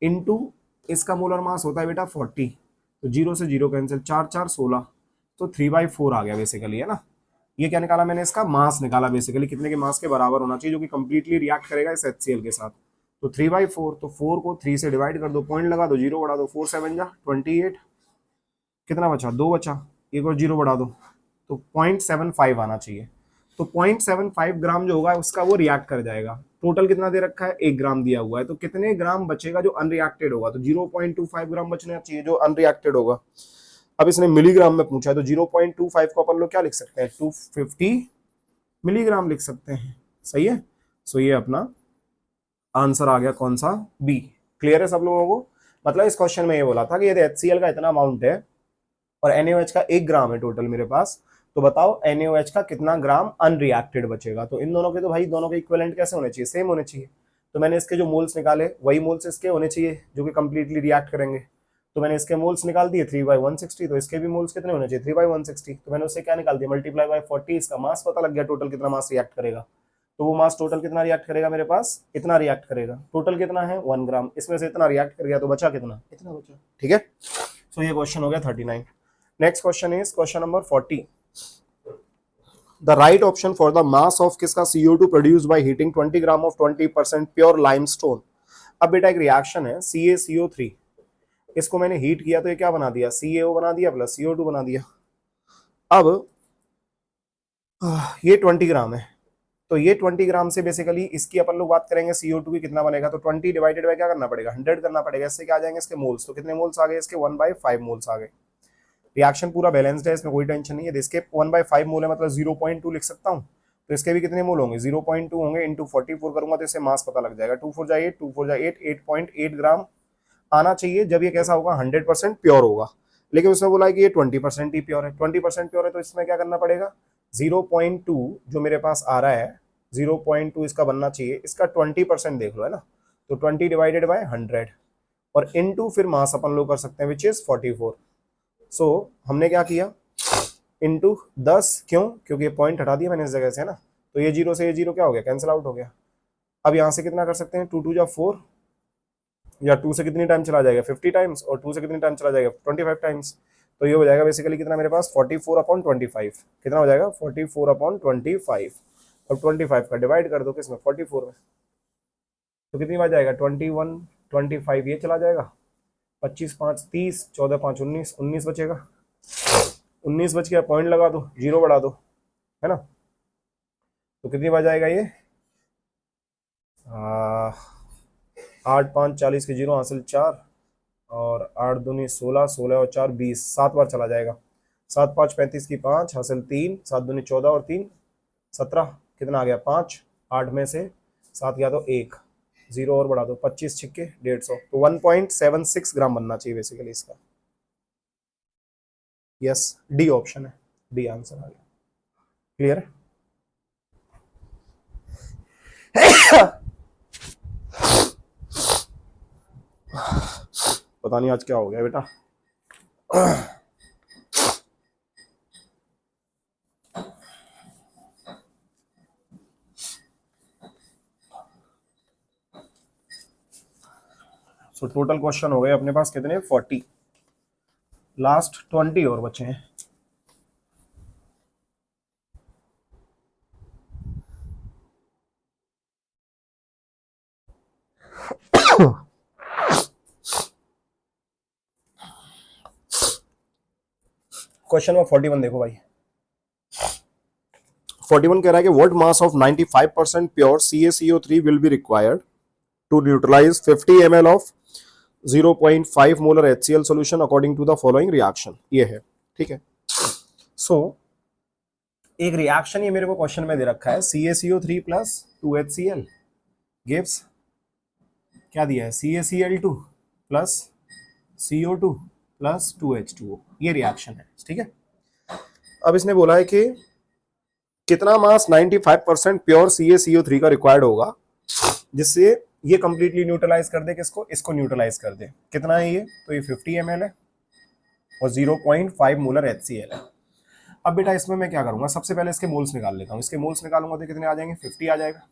इंटू इसका मोलर मास होता है बेटा 40, तो 0 से 0 कैंसिल, 4 4 16, तो 3/4 आ गया बेसिकली, है ना? ये क्या निकाला मैंने, इसका मास निकाला बेसिकली, कितने के मास के बराबर होना चाहिए जो कि कंप्लीटली रिएक्ट करेगा इस HCl के साथ। तो 3/4, तो 4 को 3 से डिवाइड कर दो, पॉइंट लगा दो, 0 बढ़ा दो, 4 7 जा 28, कितना बचा, 2 बचा, एक और 0 बढ़ा दो, तो 0.75 आना चाहिए। तो 0.75 ग्राम जो होगा उसका वो रिएक्ट कर जाएगा। टोटल कितना दे रखा है, 1 ग्राम दिया हुआ है, तो कितने ग्राम बचेगा जो अनरिएक्टेड होगा, तो 0.25 ग्राम बचना चाहिए जो अनरिएक्टेड होगा। अब इसने मिलीग्राम में पूछा है, तो 0.25 को अपन लोग क्या लिख सकते हैं, 250 मिलीग्राम लिख सकते हैं। सही है? सो ये अपना आंसर आ गया, कौन सा, बी। क्लियर है सब लोगों को? मतलब इस क्वेश्चन में ये बोला था कि यदि HCl का इतना अमाउंट है और NaOH का 1 ग्राम है टोटल मेरे पास, तो बताओ NaOH का कितना ग्राम अनरिएक्टेड बचेगा। तो इन दोनों के, तो भाई दोनों के इक्विवेलेंट कैसे होने चाहिए, सेम होने चाहिए। तो मैंने इसके जो मोल्स निकाले वही मोल्स इसके होने चाहिए जो कि कंप्लीटली रिएक्ट करेंगे। तो मैंने इसके मोल्स निकाल दिए 3/160, तो इसके भी मोल्स कितने होने चाहिए 3/160, तो मैंने उससे क्या निकाल दिया मल्टीप्लाई बाय 40, इसका मास पता लग गया टोटल कितना मास रिएक्ट करेगा। तो वो मास टोटल कितना रिएक्ट करेगा मेरे पास, इतना रिएक्ट करेगा। टोटल कितना है 1 ग्राम, इसमें से इतना रिएक्ट कर गया तो बचा कितना, इतना बचा। ठीक है, सो ये क्वेश्चन हो गया 39। Next question is question number 40। The right option for the mass of किसका CO2 produced by heating 20 gram of 20% pure limestone. अब बेटा एक रिएक्शन है CaCO3, इसको मैंने हीट किया तो ये क्या बना दिया, CaO बना दिया प्लस CO2 बना दिया। अब ये 20 ग्राम है, तो ये 20 ग्राम से बेसिकली इसकी अपन लोग बात करेंगे CO2 की कितना बनेगा, तो 20 डिवाइडेड बाय क्या करना पड़ेगा 100 करना पड़ेगा। इससे क्या आ जाएंगे इसके मोल्स, तो कितने मोल्स आ गए इसके 1/5 मोल्स आ गए। रिएक्शन पूरा बैलेंस्ड है, इसमें कोई टेंशन नहीं है। इसके 1/5 मोल है मतलब 0.2 लिख सकता हूँ, तो इसके भी कितने मोल होंगे 0.2 होंगे, इंटू 44 करूंगा तो इससे मास पता लग जाएगा। 2 4 जा 8, 2 4 जा 8, 8.8 ग्राम आना चाहिए जब ये कैसा होगा 100% प्योर होगा। लेकिन उसने बोला है कि ये 20% ही प्योर है, 20% प्योर है, तो इसमें क्या करना पड़ेगा 0.2 जो मेरे पास आ रहा है 0.2 इसका बनना चाहिए, इसका 20% देख लो है ना, तो 20 डिवाइडेड बाय 100 और इनटू फिर मास अपन लोग कर सकते हैं विच इज 44। सो हमने क्या किया इनटू 10, क्यों, क्योंकि ये पॉइंट हटा दिया मैंने इस जगह से है ना, तो ये जीरो से ये जीरो क्या हो गया कैंसिल आउट हो गया। अब यहाँ से कितना कर सकते हैं 2 2 जा 4, या 2 से कितनी टाइम चला जाएगा 50 टाइम्स, और 2 से कितनी टाइम चला जाएगा 25 टाइम्स, तो ये हो जाएगा बेसिकली कितना मेरे पास 44/25, कितना हो जाएगा 44/25। अब 25 का डिवाइड कर दो किसमें 44 में, तो कितनी बार जाएगा 21 25 ये चला जाएगा, 25 5 30, 14 5 19, 19 बचेगा, 19 बच गया, पॉइंट लगा दो, जीरो बढ़ा दो है ना, तो कितनी बार जाएगा ये 8 5 40 के जीरो हासिल 4, और 8 दूनी 16, 16 और 4 20, 7 बार चला जाएगा। 7 5 35 की 5 हासिल 3, 7 दूनी 14 और 3 17, कितना आ गया 5, 8 में से 7 गया तो 1, जीरो और बढ़ा दो 25 छिक्के 150, तो 1.76 ग्राम बनना चाहिए बेसिकली इसका। यस डी ऑप्शन है, डी आंसर आ गया। क्लियर है? पता नहीं आज क्या हो गया बेटा। सो टोटल क्वेश्चन हो गए अपने पास कितने 40, लास्ट 20 और बचे हैं। क्वेश्चन नंबर 41 देखो भाई, 41 कह रहा है कि what mass of 95% pure CaCO3 will be required to neutralise 50 ml of 0.5 molar HCl solution according to the following reaction. ये है, ठीक है। सो एक रिएक्शन ये मेरे को क्वेश्चन में दे रखा है CaCO3 प्लस 2HCl गिव्स क्या दिया है CaCl2 plus CO2 plus 2H2O, ये रिएक्शन है, ठीक है। अब इसने बोला है कि कितना मास 95% प्योर CaCO3 का रिक्वायर्ड होगा जिससे ये कंप्लीटली न्यूट्रलाइज कर दे किसको, इसको न्यूट्रलाइज कर दे। कितना है ये, तो ये 50 ml है और 0.5 मोलर HCl है। अब बेटा इसमें मैं क्या करूंगा, सबसे पहले इसके मोल्स निकाल लेता हूँ। इसके मोल्स निकालूंगा तो कितने आ जाएंगे 50 आ जाएगा।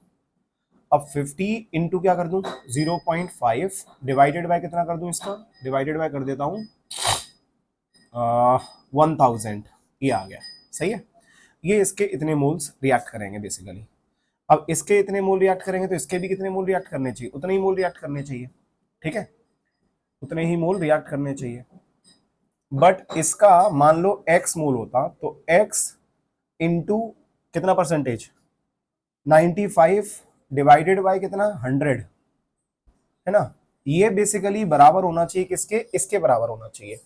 अब 50 इंटू क्या कर दूं 0.5 डिवाइडेड बाय कितना कर दूं, इसका डिवाइडेड बाय कर देता हूं 1000, ये आ गया, सही है। ये इसके इतने मोल्स रिएक्ट करेंगे बेसिकली। अब इसके इतने मोल रिएक्ट करेंगे तो इसके भी कितने मोल रिएक्ट करने चाहिए, उतने ही मोल रिएक्ट करने चाहिए, ठीक है, उतने ही मोल रिएक्ट करने चाहिए। बट इसका मान लो x मोल होता तो x इंटू कितना परसेंटेज 95 डिवाइडेड बाय कितना 100 है ना, ये बेसिकली बराबर होना चाहिए किसके, इसके बराबर होना चाहिए।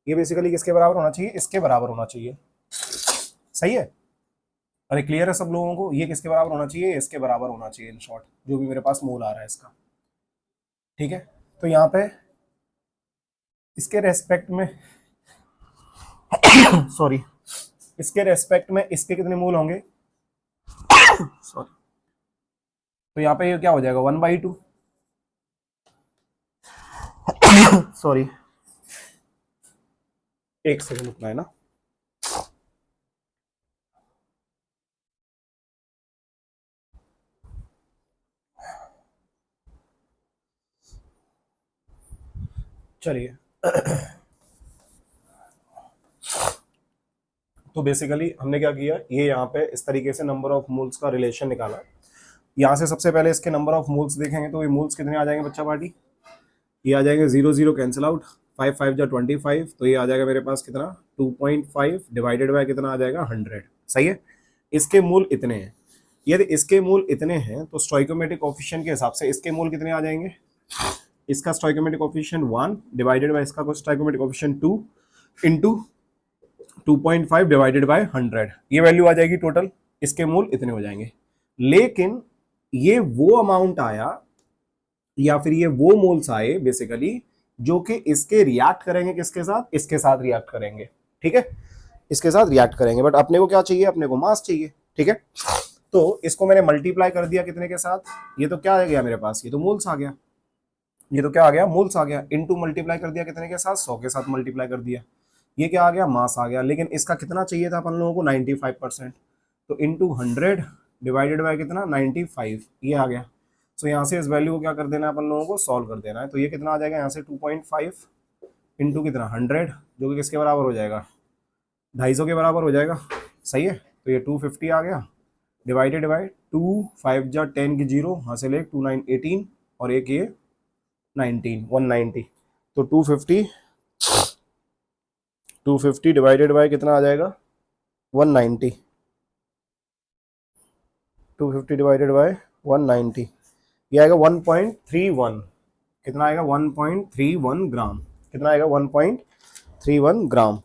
ये बेसिकली किसके बराबर होना चाहिए, इसके बराबर होना चाहिए, सही है। अरे क्लियर है सब लोगों को, ये किसके बराबर होना चाहिए, इसके बराबर होना चाहिए इन शॉर्ट, जो भी मेरे पास मोल आ रहा है इसका, ठीक है। तो यहाँ पे इसके रेस्पेक्ट में सॉरी इसके रेस्पेक्ट में इसके कितने मोल होंगे सॉरी, तो यहाँ पे क्या हो जाएगा 1/2 सॉरी एक सेकंड रुकना है ना। चलिए तो बेसिकली हमने क्या किया, ये यहाँ पे इस तरीके से नंबर ऑफ मोल्स का रिलेशन निकाला। यहाँ से सबसे पहले इसके नंबर ऑफ मोल्स देखेंगे तो ये मोल्स कितने आ जाएंगे बच्चा पार्टी, ये आ जाएंगे 0 0 कैंसिल आउट, 5 5 जा 25, तो ये आ जाएगा मेरे पास कितना 2.5 डिवाइडेड बाय कितना आ जाएगा 100। सही है, इसके मूल इतने हैं। यदि इसके मूल इतने हैं तो स्टोइकोमेट्रिक कोफिशिएंट के हिसाब से इसके मूल कितने आ जाएंगे, इसका स्टोइकोमेट्रिक कोफिशिएंट 1 डिवाइडेड बाय इसका stoichiometric coefficient 2 into 2.5 divided by 100, ये वैल्यू आ जाएगी टोटल, इसके मूल इतने हो जाएंगे। लेकिन ये वो अमाउंट आया या फिर ये वो मोल्स आए बेसिकली जो कि इसके रिएक्ट करेंगे, किसके साथ, इसके साथ रिएक्ट करेंगे। ठीक है, इसके साथ रिएक्ट करेंगे, बट अपने को क्या चाहिए, अपने को मास चाहिए। ठीक है, तो इसको मैंने मल्टीप्लाई कर दिया कितने के साथ, ये तो क्या आ गया मेरे पास, ये तो मोल्स आ गया, ये तो क्या आ गया, मोल्स आ गया, इनटू मल्टीप्लाई कर दिया कितने के साथ, 100 के साथ मल्टीप्लाई कर दिया, ये क्या आ गया, मास आ गया। लेकिन इसका कितना चाहिए था अपन लोगों को, 95%, तो इंटू 100 डिवाइडेड बाय कितना 95, ये आ गया। सो यहाँ से इस वैल्यू को क्या कर देना है अपन लोगों को, सॉल्व कर देना है। तो ये कितना आ जाएगा यहाँ से 2.5 इंटू कितना 100, जो कि किसके बराबर हो जाएगा, 250 के बराबर हो जाएगा। सही है, तो ये 250 आ गया डिवाइडेड बाय 2 5 जा 10 की 0, यहाँ से ले 2 9 18 और एक ये 19 190, तो 250 डिवाइडेड बाय कितना आ जाएगा 190, 250 डिवाइडेड बाय 190, ये आएगा 1.31, कितना आएगा 1.31 ग्राम, कितना आएगा 1.31 ग्राम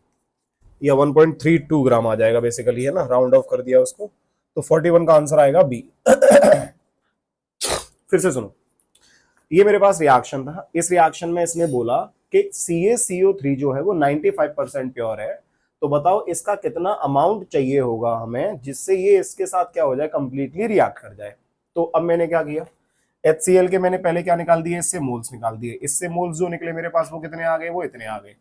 या 1.32 ग्राम आ जाएगा बेसिकली, है ना, राउंड ऑफ कर दिया उसको, तो 41 का आंसर आएगा बी। फिर से सुनो, ये मेरे पास रिएक्शन था, इस रिएक्शन में इसने बोला कि CaCO3 जो है वो 95% प्योर है, तो बताओ इसका कितना अमाउंट चाहिए होगा हमें जिससे ये इसके साथ क्या हो जाए, कंप्लीटली रिएक्ट कर जाए। तो अब मैंने क्या किया, HCl के मैंने पहले क्या निकाल दिए, इससे मोल्स निकाल दिए, इससे मोल्स जो निकले मेरे पास वो कितने आ गए, वो इतने आ गए।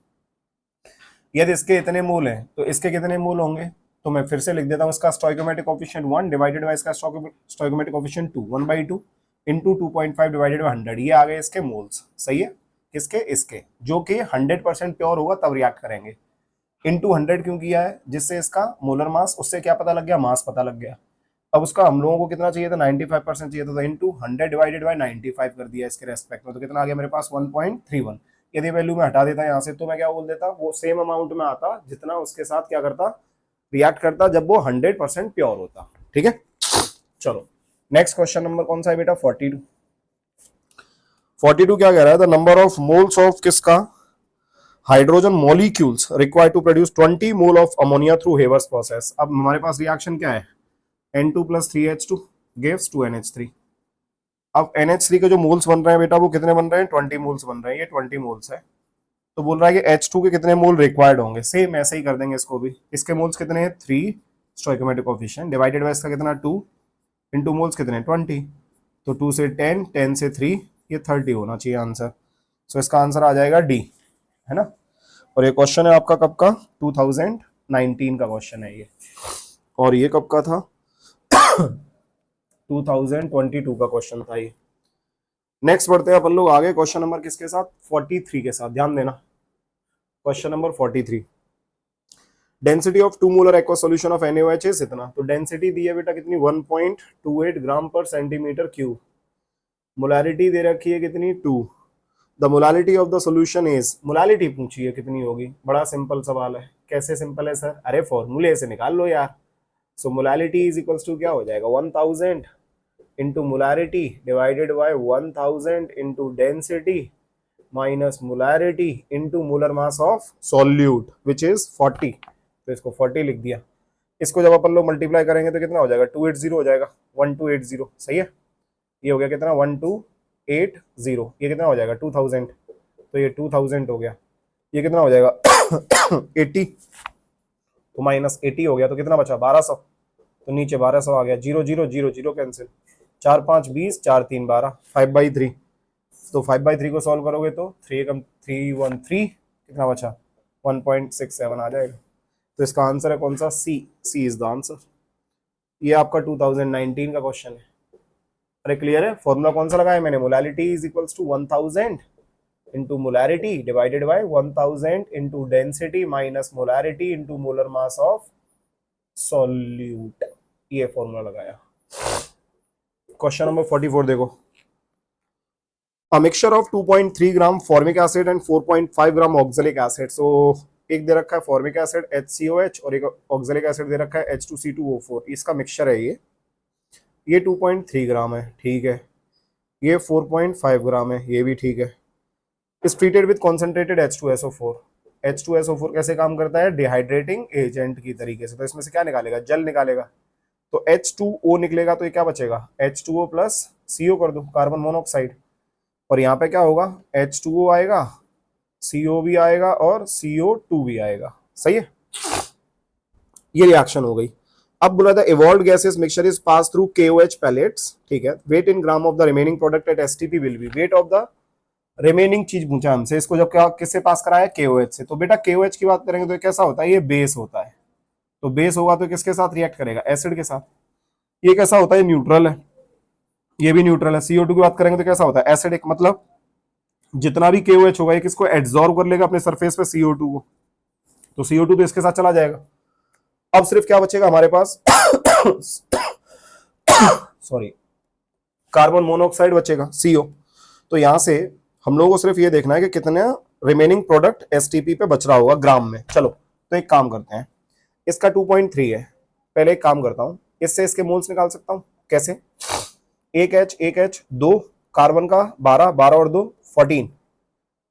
यदि इसके इतने मोल हैं तो इसके कितने मोल होंगे, तो मैं फिर से लिख देता हूँ, इसका स्टोइकोमेट्रिक कोफिशिएंट 1 डिवाइडेड बाय इसका stoichiometric coefficient 2 1/2 into 2.5 divided by 100, ये आ गए इसके मोल्स। सही है, किसके, इसके, जो कि 100% प्योर होगा तब रिएक्ट करेंगे। इंटू 100 क्यों किया है, जिससे इसका मोलर मास, उससे क्या पता लग गया, मास पता लग गया। अब उसका हम लोगों को कितना चाहिए था, 95% चाहिए था, तो इंटू 100 डिवाइडेड बाय 95 कर दिया इसके रेस्पेक्ट में, तो कितना आ गया मेरे पास 1.31। यदि वैल्यू में हटा देता यहाँ से तो मैं क्या बोल देता, वो सेम अमाउंट में आता जितना उसके साथ क्या करता, रिएक्ट करता जब वो 100% प्योर होता। ठीक है, चलो नेक्स्ट क्वेश्चन नंबर कौन सा है बेटा, 42। 42 क्या कह रहा है, the number of moles of किसका, hydrogen molecules required to produce 20 mole of ammonia through Haber's process. अब हमारे पास रिएक्शन क्या है, N2 + 3H2 gives 2NH3। अब NH3 के जो मोल्स बन रहे हैं बेटा वो कितने बन रहे हैं, 20 मोल्स बन रहे हैं, ये 20 मोल्स है। तो बोल रहा है कि H2 के कितने मोल रिक्वायर्ड होंगे, सेम ऐसे ही कर देंगे इसको भी, इसके मोल्स कितने हैं 3 स्टोइकोमेट्रिक कोफिशिएंट डिवाइडेड बाय इसका कितना 2 इंटू मोल्स कितने 20, तो 2 से 10 10 से 3 ये 30 होना चाहिए आंसर। सो इसका आंसर आ जाएगा डी, है ना। और ये क्वेश्चन है आपका कब का, 2019 का क्वेश्चन है ये, और ये कब का था 2022 का क्वेश्चन था ये। नेक्स्ट बढ़ते हैं अपन लोग आगे, क्वेश्चन नंबर किसके साथ, 43 के साथ, ध्यान देना। Question number 43, density of 2 molar aqua solution of NaOH इतना, तो डेंसिटी दी है बेटा कितनी 1.28 ग्राम पर सेंटीमीटर क्यूब, मोलैरिटी दे रखी है कितनी 2, the molarity of the solution is, molarity पूछी है कितनी होगी, बड़ा सिंपल सवाल है। कैसे सिंपल है सर, अरे फॉर्मूले से निकाल लो यार। सो मोलैरिटी इज इक्वल्स टू क्या हो जाएगा 1000 into molarity divided by 1000 into density minus molarity into molar mass of solute which is 40, तो इसको 40 लिख दिया। इसको जब अपन लोग मल्टीप्लाई करेंगे तो कितना हो जाएगा 280 हो जाएगा, 1280। सही है, ये हो गया कितना 1280, ये कितना हो जाएगा 2000, तो ये 2000 हो गया, ये कितना हो जाएगा 80, तो माइनस 80 हो गया, तो कितना बचा 1200, तो नीचे 1200 आ गया, 0 0 0 0 कैंसिल, 4 5 20 4 3 12, 5/3, तो 5/3 को सॉल्व करोगे तो 3 कम 3 1 3 कितना बचा 1.67 आ जाएगा। तो इसका आंसर है कौन सा? सी। सी इज द आंसर। ये आपका 2019 का क्वेश्चन है। अरे क्लियर है? फॉर्मूला कौन सा लगाया मैंने? Molality is equals to 1000 into molarity divided by 1000 into density minus molarity into molar mass of solute. ये फॉर्मूला लगाया। क्वेश्चन नंबर 44 देखो। A mixture of 2.3 gram formic acid and 4.5 gram oxalic acid. So एक दे रखा है formic acid HCOH और एक oxalic acid दे रखा है H2C2O4। इसका मिक्सचर है ये 2.3 ग्राम है, ठीक है। ये 4.5 ग्राम है, ये भी ठीक है। इस treated with concentrated H2SO4। H2SO4 कैसे काम करता है? डिहाइड्रेटिंग एजेंट की तरीके से। तो इसमें से क्या निकालेगा? जल निकालेगा। तो H2O निकलेगा तो ये क्या बचेगा? H2O प्लस CO कर दो, कार्बन मोनोऑक्साइड। और यहाँ पे क्या होगा? H2O आएगा, CO भी आएगा और CO2 भी आएगा। सही है, ये रिएक्शन हो गई। अब बोला था evolved gases mixture is pass through KOH pellets, ठीक है। Weight in gram of the remaining product at STP will be. Weight of the remaining चीज पूछा हमसे, इसको जब क्या किससे पास कराया? KOH से। तो बेटा KOH की बात करेंगे तो कैसा होता है? ये बेस होता है। तो बेस होगा तो किसके साथ रिएक्ट करेगा? एसिड के साथ। ये कैसा होता है? न्यूट्रल है। ये भी न्यूट्रल है। CO2 की बात करेंगे तो कैसा होता है? एसिड। एक मतलब जितना भी KOH होगा ये किसको एब्जॉर्ब कर लेगा अपने सरफेस पे? CO2 को। तो CO2 तो इसके साथ चला जाएगा। अब सिर्फ क्या बचेगा हमारे पास? सॉरी, कार्बन मोनोऑक्साइड बचेगा, CO। तो यहां से हम लोगों को सिर्फ ये देखना है कि कितने रिमेनिंग प्रोडक्ट STP पे बच रहा होगा ग्राम में। चलो तो एक काम करते हैं, इसका 2.3 है। पहले एक काम करता हूं, इससे इसके मोल्स निकाल सकता हूं। कैसे? एक H दो, कार्बन का 12, 12 और 2 14।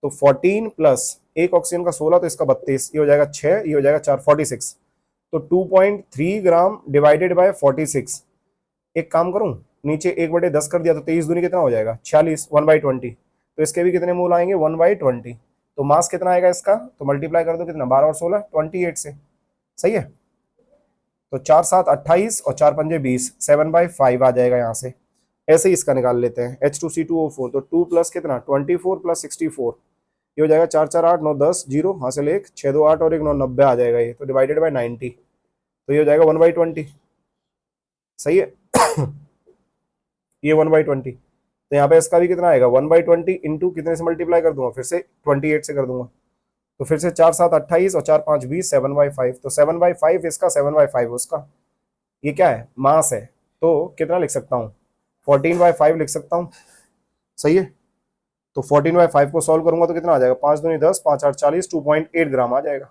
तो 14 प्लस एक ऑक्सीजन का 16, तो इसका 32। ये हो जाएगा 6, ये हो जाएगा 4, 46। तो 2.3 ग्राम डिवाइडेड बाय 46। एक काम करूं, नीचे 1/10 कर दिया तो 23 दूनी कितना हो जाएगा? 46। 1/20। तो इसके भी कितने मोल आएंगे? 1/20। तो मास कितना आएगा इसका? तो मल्टीप्लाई कर दो, कितना? 12 और 16 28 से। सही है। तो 4 7 28 और 4 पंजे 20, 7/5 आ जाएगा यहाँ से। ऐसे ही इसका निकाल लेते हैं H2C2O4। तो 2 प्लस कितना? 24 प्लस 64। ये हो जाएगा 4 4 8 9 10 0 हासिल 1 6 2 8 और 1 9 90 आ जाएगा ये। तो डिवाइडेड बाय 90। तो ये हो जाएगा 1/20। सही है। ये 1/20। तो यहाँ पे इसका भी कितना आएगा? 1/20 इंटू कितने से मल्टीप्लाई कर दूंगा? फिर से 28 से कर दूंगा। तो फिर से 4 7 28 और 4 5 20, 7/5। तो 7/5 इसका, 7/5 उसका। ये क्या है? मास है। तो कितना लिख सकता हूँ? 14/5 लिख सकता हूँ। सही है। तो 14/5 को सॉल्व करूंगा तो कितना आ जाएगा? 5 दूनी 10, 5 8 40, 2.8 ग्राम आ जाएगा।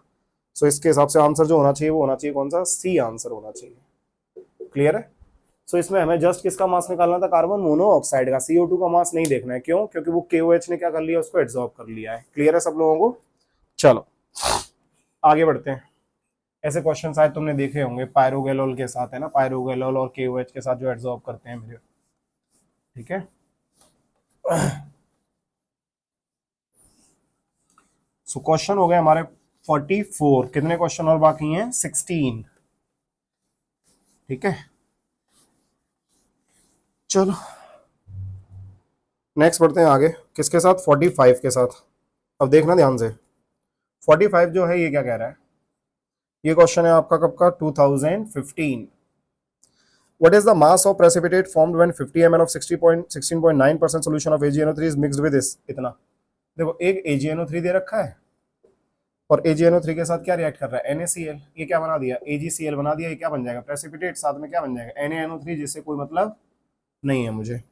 सो इसके हिसाब से आंसर जो होना चाहिए वो होना चाहिए कौन सा? सी आंसर होना चाहिए। क्लियर है? सो इसमें हमें जस्ट किसका मास निकालना था? कार्बन मोनोऑक्साइड का। CO2 का मास नहीं देखना है। क्यों? क्योंकि वो KOH ने क्या कर लिया? उसको एब्जॉर्ब कर लिया है। क्लियर है सब लोगों को? चलो आगे बढ़ते हैं। ऐसे क्वेश्चन शायद तुमने देखे होंगे पायरोगेलोल के साथ, है ना? पायरोगेलोल और KOH के साथ जो एब्जॉर्ब करते हैं मेरे। ठीक है। सो क्वेश्चन हो गए हमारे 44। कितने क्वेश्चन और बाकी हैं? 16। ठीक है, चलो नेक्स्ट बढ़ते हैं आगे। किसके साथ? 45 के साथ। अब देखना ध्यान से। 45 जो है ये क्या कह रहा है? ये क्वेश्चन है आपका कब का? 2015। What is the mass of precipitate formed when 50 ml of 16.9% solution of AgNO3 is mixed with this? इतना देखो, एक AgNO3 दे रखा है और AgNO3 के साथ क्या रिएक्ट कर रहा है? NaCl। ये क्या बना दिया? AgCl बना दिया। ये क्या बन जाएगा? प्रेसिपिटेट। साथ में क्या बन जाएगा? NaNO3, जिससे कोई मतलब नहीं है मुझे।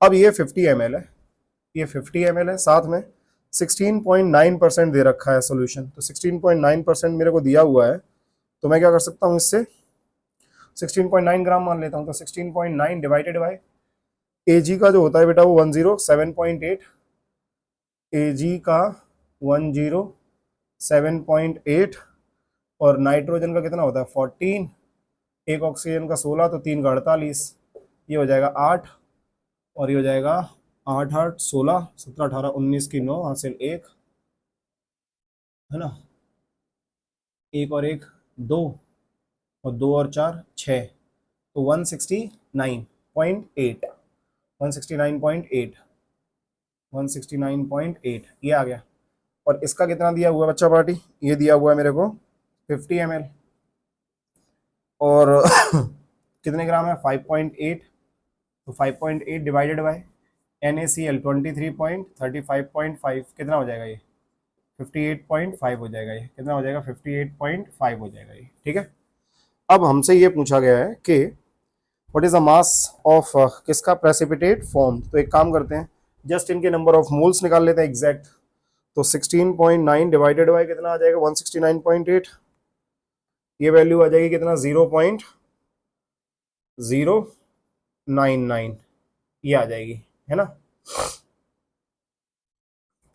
अब ये 50 ml है, ये 50 ml है, साथ में 16.9% दे रखा है सोल्यूशन। तो 16.9% मेरे को दिया हुआ है, तो मैं क्या कर सकता हूँ? इससे 16.9 ग्राम मान लेता हूँ। तो 16.9 डिवाइडेड बाय Ag का जो होता है बेटा वो 107.8। Ag का 107.8 और नाइट्रोजन का कितना होता है? 14। एक ऑक्सीजन का 16, तो 3 का 48। ये हो जाएगा 8 और ये हो जाएगा 8 8 16 17 18 19 की 9 हासिल 1, है ना? 1 और 1 2 और 2 और 4 6। तो 169.8, 169.8 ये आ गया। और इसका कितना दिया हुआ है बच्चा पार्टी, ये दिया हुआ है मेरे को 50 ml और कितने ग्राम है 5.8, तो 5.8 डिवाइडेड बाय NaCl 23.35.5 कितना हो जाएगा ये 58.5 हो जाएगा, ये कितना हो जाएगा 58.5 हो जाएगा ये, ठीक है। अब हमसे ये पूछा गया है कि what is the mass of किसका प्रेसिपिटेट फॉर्म, तो एक काम करते हैं जस्ट इनके नंबर ऑफ मोल्स निकाल लेते हैं एग्जैक्ट, तो 16.9 डिवाइडेड बाय कितना आ जाएगा 169.8, ये वैल्यू आ जाएगी कितना 0.099 ये आ जाएगी, है ना,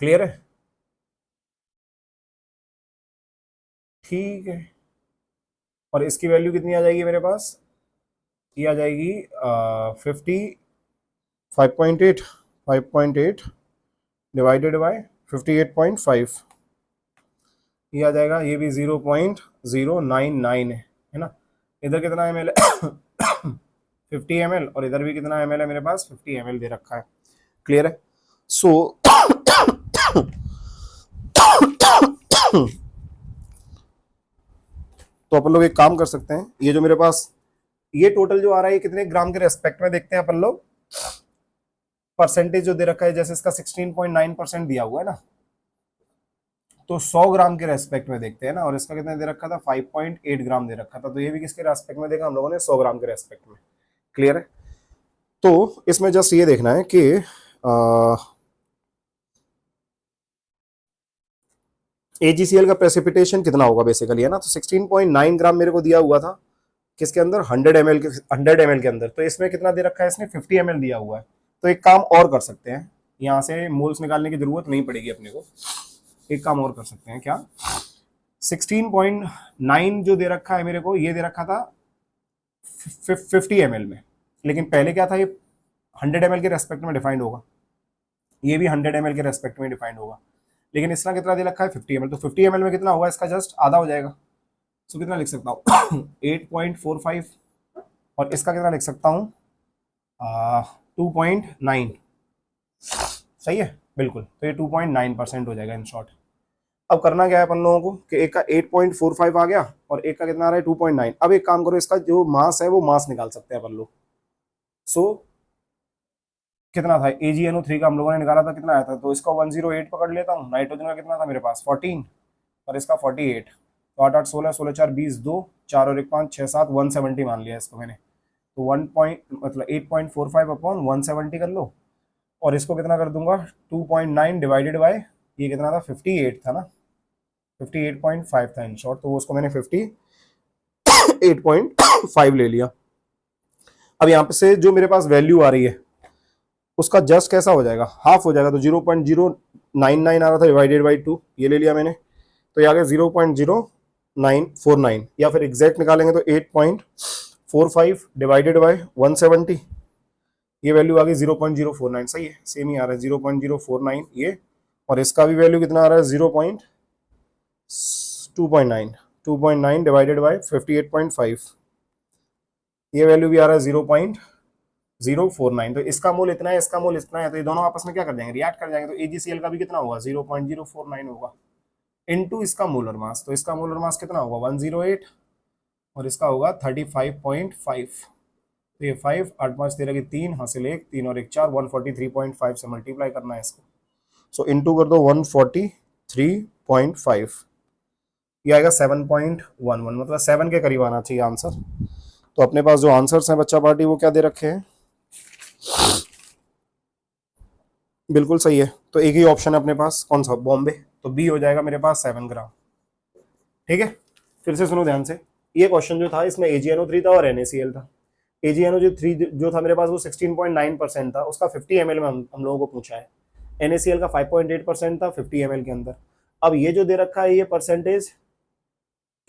क्लियर है, ठीक है। और इसकी वैल्यू कितनी आ जाएगी मेरे पास, ये आ जाएगी 5.8 डिवाइडेड बाय 58.5, ये आ जाएगा, ये भी 0.099 है ना, इधर कितना ml है 50 ml और इधर भी कितना ml है मेरे पास 50 ml दे रखा है, क्लियर है। सो तो अपन लोग एक काम कर सकते हैं, ये जो मेरे पास ये टोटल जो आ रहा है ये कितने ग्राम के रेस्पेक्ट में देखते हैं अपन लोग, परसेंटेज जो दे रखा है जैसे इसका 16.9% दिया हुआ है ना, तो 100 ग्राम के रेस्पेक्ट में देखते हैं ना, और इसका कितना दे रखा था 5.8 ग्राम दे रखा था, तो ये भी किसके रेस्पेक्ट में देखा हम लोगों ने 100 ग्राम के रेस्पेक्ट में, क्लियर है। तो इसमें जस्ट ये देखना है कि AgCl का प्रेसिपिटेशन कितना होगा बेसिकली, है ना, तो 16.9 ग्राम मेरे को दिया हुआ था किसके अंदर 100 ml के अंदर, तो इसमें कितना दे रखा है इसने 50 ml दिया हुआ है, तो एक काम और कर सकते हैं, यहाँ से मोल्स निकालने की जरूरत नहीं पड़ेगी अपने को, एक काम और कर सकते हैं क्या, 16.9 जो दे रखा है मेरे को ये दे रखा था 50 ml में, लेकिन पहले क्या था ये 100 ml के रेस्पेक्ट में डिफाइंड होगा, ये भी 100 ml के रेस्पेक्ट में डिफाइंड होगा, लेकिन इसका कितना दे रखा है 50 ml, तो 50 ml में कितना होगा इसका जस्ट आधा हो जाएगा, सो कितना लिख सकता हूँ 8.45 और इसका कितना लिख सकता हूँ 2.9, सही है बिल्कुल, तो ये 2.9% हो जाएगा इन शॉर्ट। अब करना क्या है अपन लोगों को कि एक का 8.45 आ गया और एक का कितना आ रहा है 2.9, अब एक काम करो इसका जो मास है वो मास निकाल सकते हैं अपन लोग, सो कितना था AgNO3 का हम लोगों ने निकाला था कितना आया था, तो इसका 108 पकड़ लेता हूँ, नाइट्रोजन का कितना था मेरे पास 14 और इसका 48, तो 8 8 16 16 4 20 2 4 और 1 5 6 7 170 मान लिया इसको मैंने, तो 1 मतलब 8.45 अपॉन 170 कर लो और इसको कितना कर दूंगा 2.9 डिवाइडेड बाय ये कितना था 58 था ना, 58.5 था इन शॉर्ट, तो उसको मैंने 58.5 ले लिया। अब यहाँ पे से जो मेरे पास वैल्यू आ रही है उसका जस्ट कैसा हो जाएगा हाफ हो जाएगा, तो 0.099 आ रहा था डिवाइडेड बाई 2 ये ले लिया मैंने, तो ये आ गया 0.0949 या फिर एग्जैक्ट निकालेंगे तो 8.45 डिवाइडेड बाय 170, ये वैल्यू आ गई 0.049, सही है सेम ही आ रहा है 0.049 ये, और इसका भी वैल्यू कितना आ रहा है 2.9 डिवाइडेड बाय 58.5, ये वैल्यू भी आ रहा है 0.049, तो इसका मोल इतना है इसका मोल इतना है, तो ये दोनों आपस में क्या कर जाएंगे रिएक्ट कर जाएंगे, तो AgCl का भी कितना होगा 0.049 होगा इनटू इसका मोलर मास, तो इसका मोलर मास कितना होगा 108 और इसका होगा 35.5, तो ये 5 8 5 13 की 3 हासिल 1 3 और 1 4 143.5 से मल्टीप्लाई करना है इसको, सो इनटू कर दो 143.5, ये आएगा 7.11, मतलब 7 के करीब आना चाहिए आंसर। तो अपने पास जो आंसर्स हैं बच्चा पार्टी वो क्या दे रखे हैं, बिल्कुल सही है, तो एक ही ऑप्शन है अपने पास कौन सा बॉम्बे, तो बी हो जाएगा मेरे पास 7 ग्राम, ठीक है। फिर से सुनो ध्यान से, ये क्वेश्चन जो था इसमें AgNO3 था और NaCl था, AgNO3 जो था मेरे पास वो 16.9% था, उसका 50 ml में हम लोगों को पूछा है, NaCl का 5.8% था 50 ml के अंदर। अब ये जो दे रखा है ये परसेंटेज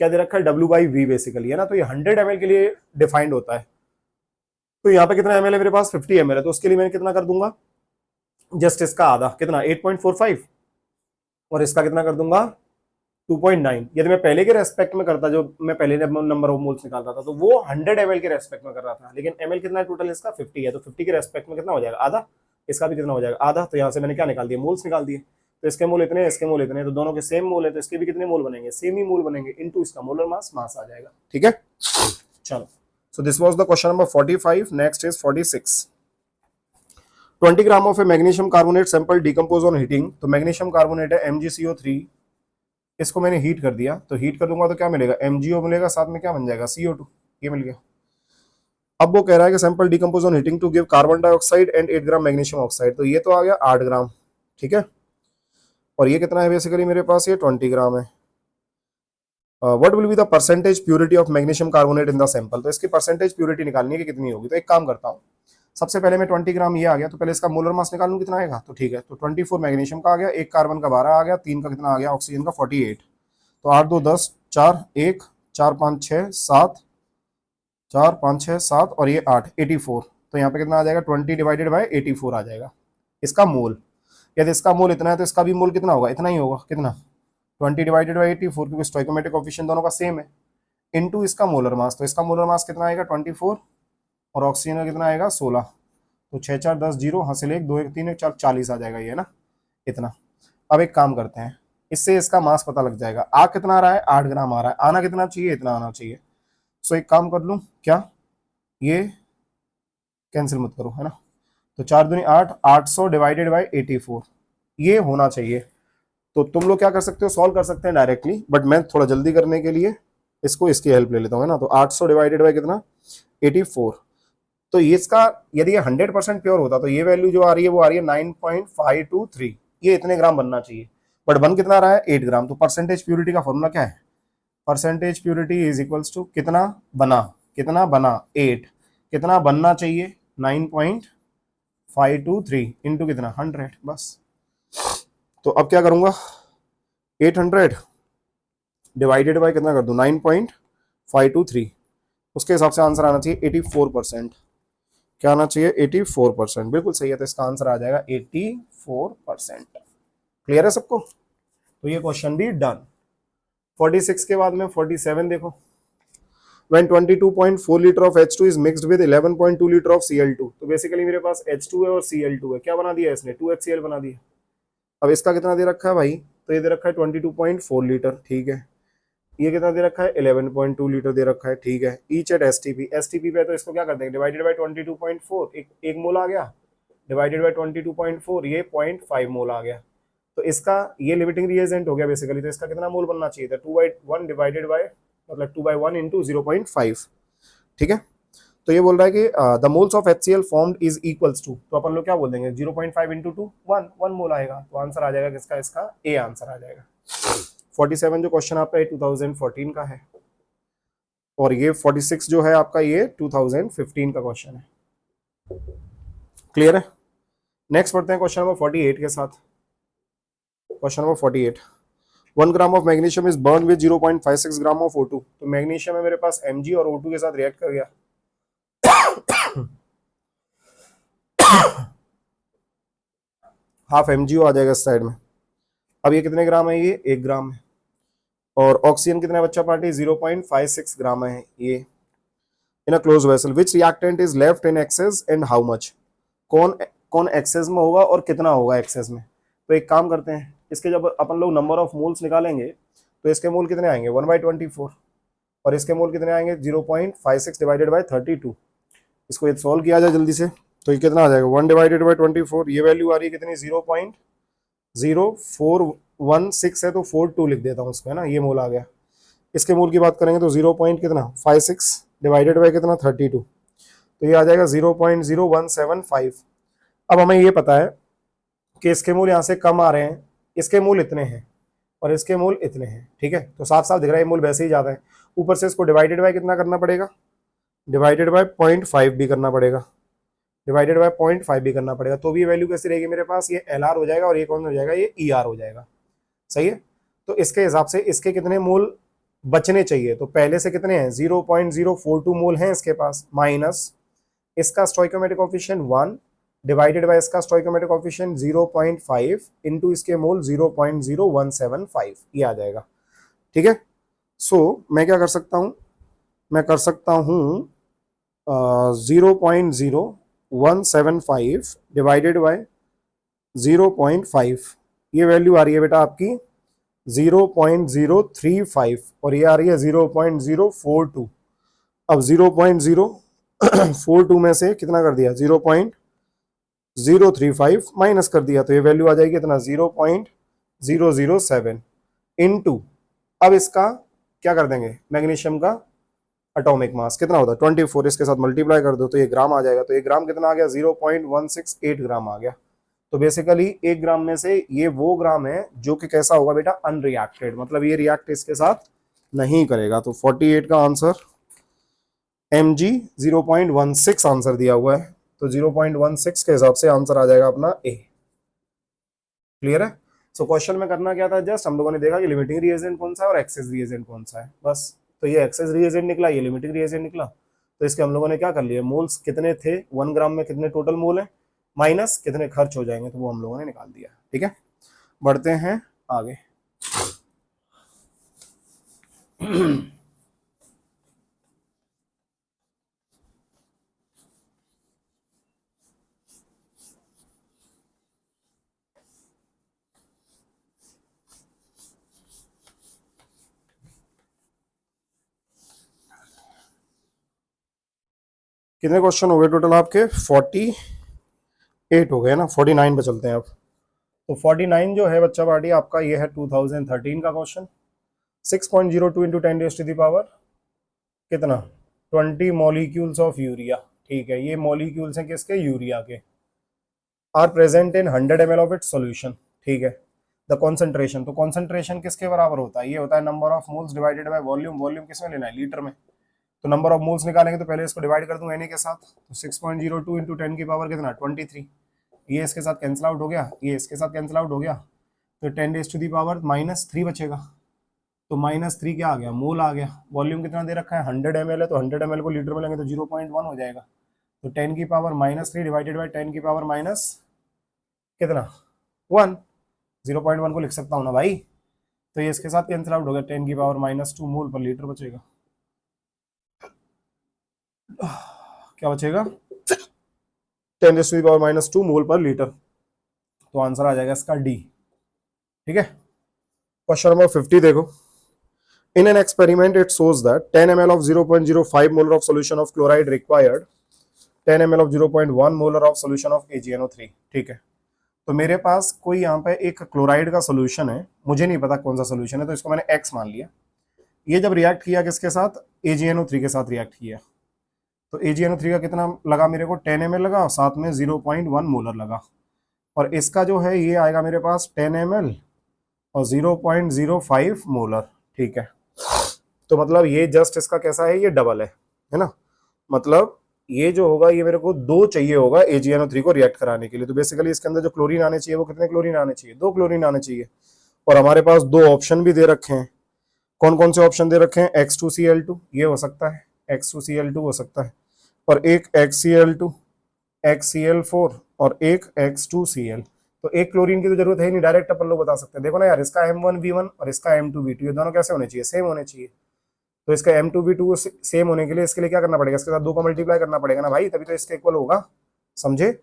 क्या दे रखा है W/V बेसिकली, है ना, तो ये 100 ml के लिए डिफाइंड होता है, तो यहाँ पे कितना ml है मेरे पास 50 ml है, तो उसके लिए मैं कितना कर दूंगा जस्ट इसका आधा कितना 8.45 और इसका कितना कर दूंगा 2.9, यदि मैं पहले के रेस्पेक्ट में करता जो मैं पहले नंबर ऑफ मोल्स निकाल रहा था तो वो 100 ml के रेस्पेक्ट में कर रहा था, लेकिन ml कितना है टोटल इसका 50 है, तो 50 के रेस्पेक्ट में कितना हो जाएगा आधा, इसका भी कितना हो जाएगा आधा, तो यहाँ से मैंने क्या निकाल दिया मोल्स निकाल दिए, तो इसके मोल इतने, इसके मोल इतने, तो दोनों के सेम मोल है, तो इसके भी कितने मोल बनेंगे, सेम ही मोल बनेंगे, इनटू इसका मोलर मास, मास आ जाएगा। ठीक है, चलो। So this was the question number 45। Next is 46। 20 gram of A magnesium carbonate sample decompose on heating. तो मैग्नीशियम कार्बोनेट है MgCO3, इसको मैंने हीट कर दिया, तो हीट कर दूंगा तो क्या मिलेगा, MgO मिलेगा, साथ में क्या बन जाएगा, CO2, ये मिल गया। अब वो कह रहा है कि sample decompose on heating to give carbon dioxide and 8 gram magnesium oxide. तो ये तो आ गया 8 ग्राम, ठीक है, और ये कितना है बेसिकली मेरे पास, ये 20 ग्राम है। What will be the percentage purity of magnesium carbonate in the sample. तो इसकी परसेंटेज प्योरिटी निकालनी है कि कितनी होगी। तो एक काम करता हूँ, सबसे पहले मैं 20 ग्राम ये आ गया, तो पहले इसका मोलर मास निकाल लूँ कितना आएगा। तो ठीक है, तो 24 मैग्नीशियम का आ गया, एक कार्बन का 12 आ गया, 3 का कितना आ गया, ऑक्सीजन का 48। तो 8 2 10, 4 1 4 5 6 7, 4 5 6 7 और ये 8, 84। तो यहाँ पे कितना आ जाएगा, 20 डिवाइडेड बाई 84 आ जाएगा इसका मोल। यदि इसका मोल इतना है तो इसका भी मोल कितना होगा, इतना ही होगा, कितना, 20 डिवाइडेड बाई 84, क्योंकि स्टोइकोमेट्रिक कोएफिशिएंट दोनों का सेम है, इनटू इसका मोलर मास। तो इसका मोलर मास कितना आएगा, 24, और ऑक्सीजन का कितना आएगा, 16। तो 6 4 10 0, हासिल 1 2 1 3 1 4, 40 आ जाएगा ये ना, इतना। अब एक काम करते हैं, इससे इसका मास पता लग जाएगा। आ कितना आ रहा है, 8 ग्राम आ रहा है, आना कितना चाहिए, इतना आना चाहिए। सो एक काम कर लूँ क्या, ये कैंसिल मत करो, है ना। तो 4 दूनी 8, 800 डिवाइडेड बाई 84, ये होना चाहिए। तो तुम लोग क्या कर सकते हो, सॉल्व कर सकते हैं डायरेक्टली, बट मैं थोड़ा जल्दी करने के लिए इसको इसकी हेल्प ले लेता हूँ, है ना। तो 800 डिवाइडेड बाई कितना, 84। तो ये इसका, यदि ये 100% प्योर होता तो ये वैल्यू जो आ रही है वो आ रही है 9.523, ये इतने ग्राम बनना चाहिए, बट बन कितना रहा है, 8 ग्राम। तो परसेंटेज प्योरिटी का फॉर्मूला क्या है, percentage purity is equals to कितना बना, कितना बना 8, कितना बनना चाहिए 9.523 इंटू कितना 100, बस। तो अब क्या करूंगा, 800 डिवाइडेड बाय कितना कर दूं, 9.523, उसके हिसाब से आंसर आना चाहिए 84%। क्या आना चाहिए, 84%, बिल्कुल सही है। तो इसका आंसर आ जाएगा 84%। क्लियर है सबको। तो ये क्वेश्चन भी डन। 46 के बाद में 47 देखो। When 22.4 litre of H2 is mixed with 11.2 litre of Cl2। तो बेसिकली मेरे पास H2 है और Cl2 है, क्या बना दिया इसने, 2HCl बना दिया। अब इसका कितना दे रखा है भाई, तो ये दे रखा है 22.4 लीटर, ठीक है। ये कितना दे रखा है, 11.2 लीटर दे रखा है, ठीक है। ईच एट एसटीपी पे, तो इसको क्या कर देंगे, डिवाइडेड बाय 22.4, एक मोल आ गया, डिवाइडेड बाय 22.4, ये 0.5 मोल आ गया। तो इसका ये लिमिटिंग रिएजेंट हो गया बेसिकली। तो इसका कितना मोल बनना चाहिए था, 2/1 डिवाइडेड बाय, मतलब 2/1 इंटू 0.5, ठीक है। तो ये बोल रहा है कि the moles of HCl formed is equals to, तो अपन लोग क्या बोल देंगे, 0.5 इंटू 2, 1 मोल आएगा। तो आंसर आ जाएगा किसका, इसका ए आंसर आ जाएगा। 47 जो क्वेश्चन आपका ये 2014 का है, और ये 46 जो है आपका ये 2015 का क्वेश्चन है। क्लियर है। नेक्स्ट पढ़ते हैं क्वेश्चन नंबर 48 के साथ। Question number 48, 1 gram of magnesium is burn with 0.56 gram of O2। तो मैग्नीशियम है मेरे पास Mg और O2 के साथ रिएक्ट कर गया। हाफ MgO आ जाएगा इस साइड में। अब ये कितने ग्राम है, ये 1 ग्राम है, और ऑक्सीजन कितना बच्चा पार्टी, 0.56 ग्राम है ये। In a close vessel which reactant is left in excess and how much. कौन कौन एक्सेस में होगा और कितना होगा एक्सेस में। तो एक काम करते हैं, इसके जब अपन लोग नंबर ऑफ मोल्स निकालेंगे तो इसके मोल कितने आएंगे, 1/24, और इसके मोल कितने आएंगे, 0.56 डिवाइडेड बाय 32। इसको ये सॉल्व किया जाए जल्दी से, तो ये कितना आ जाएगा, 1 डिवाइडेड बाय 24, ये वैल्यू आ रही है कितनी, 0.0416 है, तो 42 लिख देता हूँ उसको, है ना, ये मोल आ गया। इसके मोल की बात करेंगे तो 0.56 डिवाइडेड बाय कितना, 32, तो ये आ जाएगा 0.0175। अब हमें ये पता है कि इसके मूल यहाँ से कम आ रहे हैं, इसके मूल इतने हैं और इसके मूल इतने हैं, ठीक है। तो साफ साफ दिख रहा है मूल वैसे ही ज़्यादा है। ऊपर से इसको डिवाइडेड बाय कितना करना पड़ेगा, डिवाइडेड बाय 0.5 भी करना पड़ेगा, डिवाइडेड बाय 0.5 भी करना पड़ेगा। तो भी वैल्यू कैसी रहेगी मेरे पास, ये LR हो जाएगा और ये कौन हो जाएगा, ये ER हो जाएगा। सही है। तो इसके हिसाब से इसके कितने मोल बचने चाहिए, तो पहले से कितने हैं, 0.042 मोल हैं इसके पास, माइनस इसका स्टोइकोमेट्रिक कोएफिशिएंट 1 डिवाइडेड बाय इसका स्टोइकोमेट्रिक कोएफिशिएंट 0.5 इंटू इसके मोल 0.0175, ये आ जाएगा, ठीक है। सो मैं क्या कर सकता हूँ, मैं कर सकता हूँ 0.0175 डिवाइडेड बाय 0.5, ये वैल्यू आ रही है बेटा आपकी 0.035 और ये आ रही है 0.042। अब 0.042 में से कितना कर दिया, 0.035 माइनस कर दिया, तो ये वैल्यू आ जाएगी इतना 0.007 इनटू, अब इसका क्या कर देंगे, मैग्नीशियम का एटॉमिक मास कितना होता है 24, इसके साथ मल्टीप्लाई कर दो तो ये ग्राम आ जाएगा। तो ये ग्राम कितना आ गया, 0.168 ग्राम आ गया। तो बेसिकली 1 ग्राम में से ये वो ग्राम है जो कि कैसा होगा बेटा, अनरिएक्टेड, मतलब ये रिएक्ट इसके साथ नहीं करेगा। तो 48 का आंसर mg 0.16 आंसर दिया हुआ है, तो 0.16 के हिसाब से आंसर आ जाएगा अपना ए। क्लियर है। सो क्वेश्चन में करना क्या था, जस्ट हम लोगों ने देखा कि लिमिटिंग रिएजेंट कौन सा है और एक्सेस रिएजेंट कौन सा है, बस। तो ये एक्सेस रिएजेंट निकला, ये लिमिटिंग रिएजेंट निकला। तो इसके हम लोगों ने क्या कर लिया, मोल्स कितने थे 1 ग्राम में, कितने टोटल मोल है, माइनस कितने खर्च हो जाएंगे, तो वो हम लोगों ने निकाल दिया। ठीक है, बढ़ते हैं आगे। कितने क्वेश्चन हो गए टोटल आपके, 48 हो गए ना, 49 पे चलते हैं अब। तो 49 जो है बच्चा पार्टी आपका ये है 2013 का क्वेश्चन। 6.02 इंटू 10⁻⁴ कितना, 20 मॉलिक्यूल्स ऑफ यूरिया। ठीक है, ये मॉलिक्यूल्स हैं किसके, यूरिया के। Are present in 100 ml of its solution. ठीक है, द कॉन्सेंट्रेशन, तो कॉन्सेंट्रेशन किसके बराबर होता है, ये होता है number of moles divided by volume. Volume किसमें लेना है, लीटर में। तो नंबर ऑफ मोल्स निकालेंगे तो पहले इसको डिवाइड कर दूं Na के साथ, तो 6.02 इंटू 10 की पावर कितना 23, ये इसके साथ कैंसिल आउट हो गया, ये इसके साथ कैंसिल आउट हो गया, तो 10⁻³ बचेगा। तो -3 क्या आ गया, मोल आ गया। वॉल्यूम कितना दे रखा है 100 ml है, तो 100 ml को लीटर में लेंगे तो 0.1 हो जाएगा। तो 10⁻³ डिवाइडेड बाई 10⁻⁻ कितना 1, 0.1 को लिख सकता हूँ ना भाई। तो ये इसके साथ कैंसिल आउट हो गया, 10⁻² मोल पर लीटर बचेगा। क्या बचेगा, 10⁻² मोल पर लीटर। तो आंसर आ जाएगा इसका डी। ठीक है, क्वेश्चन नंबर 50 देखो। In an experiment, it shows that 10 ml of 0.05 molar of solution of chloride required 10 ml of 0.1 molar of solution of AgNO3। ठीक है, तो मेरे पास कोई यहाँ पे एक क्लोराइड का सोल्यूशन है, मुझे नहीं पता कौन सा सोल्यूशन है, तो इसको मैंने X मान लिया। ये जब रिएक्ट किया किसके साथ, AgNO3 के साथ रिएक्ट किया, तो AgNO3 का कितना लगा मेरे को, 10 ml लगा और साथ में 0.1 मोलर लगा। और इसका जो है ये आएगा मेरे पास 10 ml और 0.05 मोलर। ठीक है, तो मतलब ये जस्ट इसका कैसा है, ये डबल है ना। मतलब ये जो होगा ये मेरे को 2 चाहिए होगा AgNO3 को रिएक्ट कराने के लिए। तो बेसिकली इसके अंदर जो क्लोरीन आने चाहिए वो कितने क्लोरीन आने चाहिए, 2 क्लोरीन आने चाहिए। और हमारे पास 2 ऑप्शन भी दे रखे हैं। कौन कौन से ऑप्शन दे रखे हैं, X2Cl2 ये हो सकता है, X2Cl2 हो सकता है, और एक XCl2, XCl4 और एक X2Cl। तो एक क्लोरीन की तो जरूरत है नहीं, डायरेक्ट अपन लोग बता सकते हैं। देखो ना यार, इसका M1V1 और इसका M2V2 ये दोनों कैसे होने चाहिए, सेम होने चाहिए। तो इसका M2V2 सेम होने के लिए इसके लिए क्या करना पड़ेगा, इसके साथ 2 का मल्टीप्लाई करना पड़ेगा ना भाई, तभी तो इसके इक्वल होगा, समझे।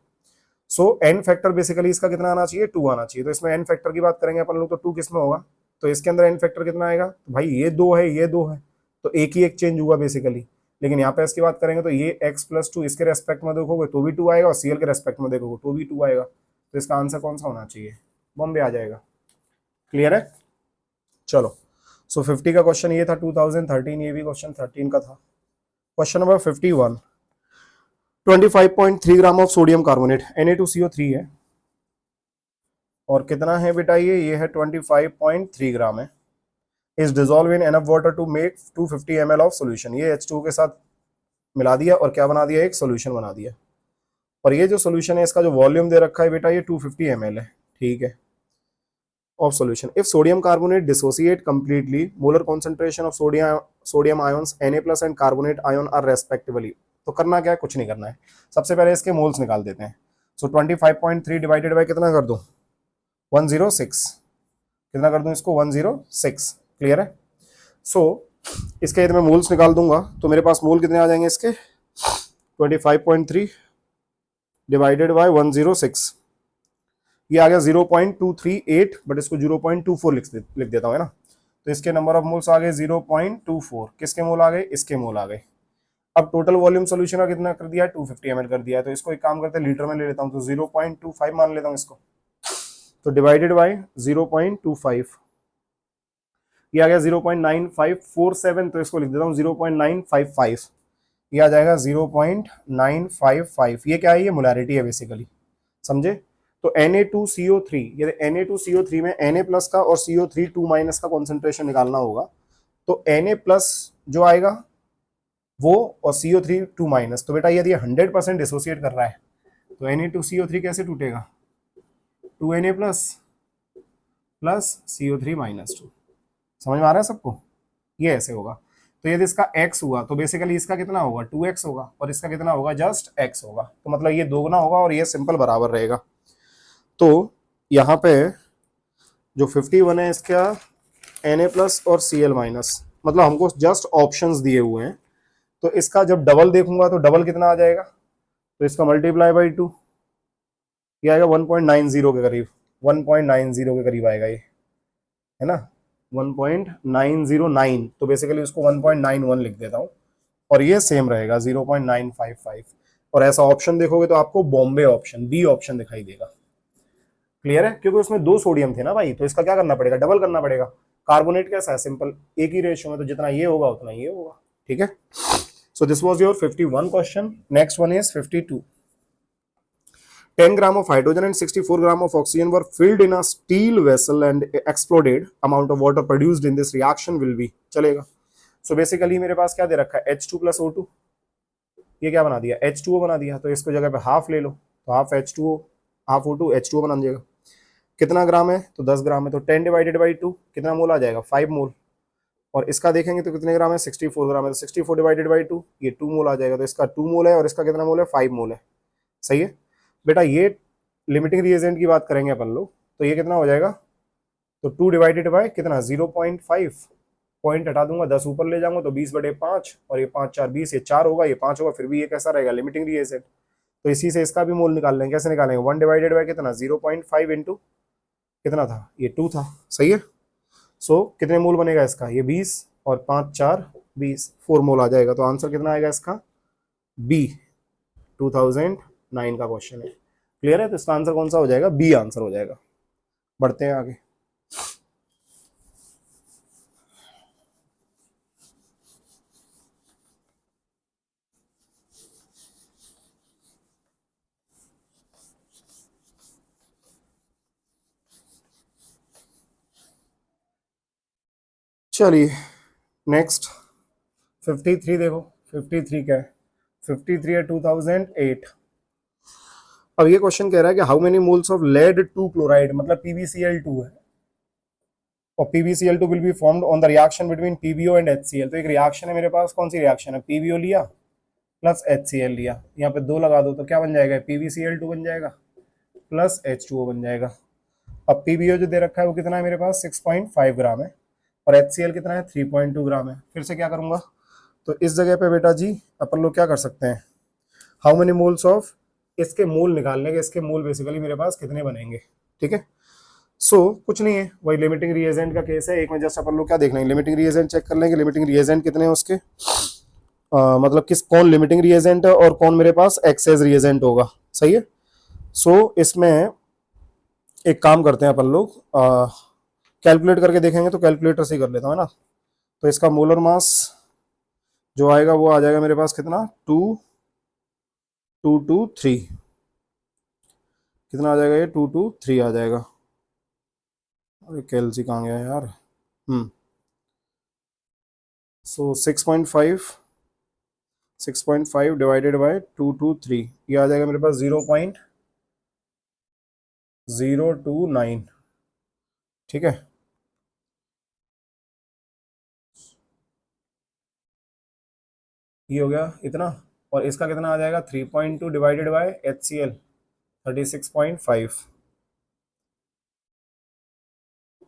सो n फैक्टर बेसिकली इसका कितना आना चाहिए, 2 आना चाहिए। तो इसमें n फैक्टर की बात करेंगे अपन लोग तो 2 किस में होगा, तो इसके अंदर n फैक्टर कितना आएगा, तो भाई ये 2 है, ये 2 है, तो एक ही एक चेंज हुआ बेसिकली। लेकिन यहाँ पे इसकी बात करेंगे तो ये x+2 इसके रेस्पेक्ट में देखोगे तो भी 2 आएगा, और Cl के रेस्पेक्ट में देखोगे तो भी 2 आएगा। तो इसका आंसर कौन सा होना चाहिए, बॉम्बे आ जाएगा। क्लियर है, चलो। सो 50 का क्वेश्चन ये था 2013, ये भी क्वेश्चन 13 का था। Question number 51, 25.3 gram of sodium carbonate Na2CO3 है, और कितना है बेटा ये है 25.3 ग्राम है, is dissolve in enough water to make 250 ml of solution. ये H2 के साथ मिला दिया और क्या बना दिया, एक सोल्यूशन बना दिया। और ये जो सोल्यूशन है इसका जो वॉल्यूम दे रखा है बेटा ये 250 ml है। ठीक है, of solution. If sodium carbonate dissociate completely, molar concentration of sodium ions Na plus and carbonate ion are respectively। तो करना क्या है, कुछ नहीं करना है, सबसे पहले इसके मोल्स निकाल देते हैं। सो 25.3 डिवाइडेड बाय कितना कर दूं, 106, कितना कर दूं इसको, 106। क्लियर है। सो इसके यदि मैं मोल्स निकाल दूंगा तो मेरे पास मोल कितने आ जाएंगे इसके, 25.3 डिवाइडेड बाय 106, ये आ गया 0.238, बट इसको 0.24 लिख देता हूँ, है ना। तो इसके नंबर ऑफ मोल्स आ गए 0.24। किसके मोल आ गए? इसके मोल आ गए। अब टोटल वॉल्यूम सोल्यूशन का कितना कर दिया है? 250 ml कर दिया है। तो इसको एक काम करते हैं, लीटर में ले लेता हूँ, तो 0.25 मान लेता हूँ इसको। तो डिवाइडेड बाय 0.25, ये आ गया 0.9547, तो इसको लिख देता हूँ 0.955, ये आ जाएगा 0.955। ये क्या है? ये मोलैरिटी है बेसिकली, समझे। तो Na2CO3, ये Na2CO3 में Na प्लस का और CO3 2 माइनस का कॉन्सेंट्रेशन निकालना होगा। तो Na प्लस जो आएगा वो, और CO3 2 माइनस। तो बेटा यदि 100% डिसोसिएट कर रहा है तो Na2CO3 कैसे टूटेगा? 2Na plus plus CO3 minus 2। समझ में आ रहा है सबको? ये ऐसे होगा। तो यदि इसका x हुआ तो बेसिकली इसका कितना होगा? 2x होगा, और इसका कितना होगा? जस्ट x होगा। तो मतलब ये दोगुना होगा और ये सिंपल बराबर रहेगा। तो यहाँ पे जो 51 है इसका Na प्लस और Cl माइनस, मतलब हमको जस्ट ऑप्शंस दिए हुए हैं। तो इसका जब डबल देखूंगा तो डबल कितना आ जाएगा? तो इसका मल्टीप्लाई बाई 2, ये आएगा 1.90 के करीब, 1.90 के करीब आएगा ये, है ना, 1.909। तो बेसिकली उसको 1.91 लिख देता हूँ, और ये सेम रहेगा 0.955। और ऐसा ऑप्शन देखोगे तो आपको बॉम्बे ऑप्शन, बी ऑप्शन दिखाई देगा। क्लियर है? क्योंकि उसमें 2 सोडियम थे ना भाई, तो इसका क्या करना पड़ेगा? डबल करना पड़ेगा। कार्बोनेट कैसा है? सिंपल, एक ही रेशियो में, तो जितना ये होगा उतना ये होगा। ठीक है। So this was your 51 question. Next one is 52। 10 gram of hydrogen and 64 gram of oxygen were filled in a steel vessel and exploded. Amount of water produced in this reaction will be, चलेगा। So basically मेरे पास क्या दे रखा है? H2 plus O2, ये क्या बना दिया? H2O बना दिया। तो इसको जगह पे हाफ ले लो, तो half H2O half O2 H2O बना जाएगा। कितना ग्राम है? तो 10 ग्राम है। तो 10 डिवाइडेड बाई 2 कितना मोल आ जाएगा? 5 मोल। और इसका देखेंगे तो कितने ग्राम है? 64 ग्राम है। तो 64 डिवाइडेड बाई 2, ये 2 मोल आ जाएगा। तो इसका 2 मोल है, और इसका कितना मोल है? 5 मोल है। सही है बेटा। ये लिमिटिंग रिएजेंट की बात करेंगे अपन लोग, तो ये कितना हो जाएगा? तो 2 डिवाइडेड बाय कितना? 0.5, पॉइंट हटा दूंगा, 10 ऊपर ले जाऊंगा तो 20/5, और ये 5 4 20, ये 4 होगा, ये 5 होगा, फिर भी ये कैसा रहेगा? Limiting reagent. तो इसी से इसका भी मोल निकाल लेंगे। कैसे निकालेंगे? 1 डिवाइडेड बाय कितना? 0.5 इंटू कितना था? ये 2 था। सही है। सो कितने मोल बनेगा इसका? ये 20, और 5 4 20, 4 मोल आ जाएगा। तो आंसर कितना आएगा इसका? बी, 2009 का क्वेश्चन है। क्लियर है? तो इसका आंसर कौन सा हो जाएगा? बी आंसर हो जाएगा। बढ़ते हैं आगे। चलिए नेक्स्ट 53 देखो। 53 क्या है? 53 है 2008। अब ये क्वेश्चन कह रहा है कि how many moles of lead 2 chloride, मतलब PbCl2 है, और PbCl2 will be formed on the reaction between PbO and HCl। तो एक रिएक्शन है मेरे पास, कौन सी रिएक्शन है? PbO लिया प्लस HCl लिया, यहाँ पे 2 लगा दो तो क्या बन जाएगा? PbCl2 बन जाएगा प्लस H2O बन जाएगा। अब PbO जो दे रखा है वो कितना है मेरे पास? 6.5 ग्राम है, और HCl कितना है? 3.2 ग्राम है। फिर से क्या करूंगा? तो इस जगह पे बेटा जी अपन लोग क्या कर सकते हैं? हाउ मेनी मोल्स ऑफ, इसके मोल निकालने के, इसके मोल बेसिकली मेरे पास कितने बनेंगे। ठीक है। कुछ नहीं है, वही लिमिटिंग रिएजेंट का केस है। एक में जस्ट अपन लोग क्या देख लेंगे? लिमिटिंग रिएजेंट चेक कर लेंगे। लिमिटिंग रिएजेंट कितने हैं उसके, मतलब किस, कौन लिमिटिंग रिएजेंट है और कौन मेरे पास एक्सेस रिएजेंट होगा। सही है। इसमें एक काम करते हैं अपन लोग, कैलकुलेट करके देखेंगे। तो कैलकुलेटर से ही कर लेता हूँ, है ना। तो इसका मोलर मास जो आएगा वो आ जाएगा मेरे पास कितना? 2223। कितना आ जाएगा? ये 223 आ जाएगा। अरे कैलसी कहाँ गया यार? 6.5 डिवाइडेड बाय 223, ये आ जाएगा मेरे पास 0.029। ठीक है। ये हो गया इतना, और इसका कितना आ जाएगा? 3.2 divided by HCl 36.5,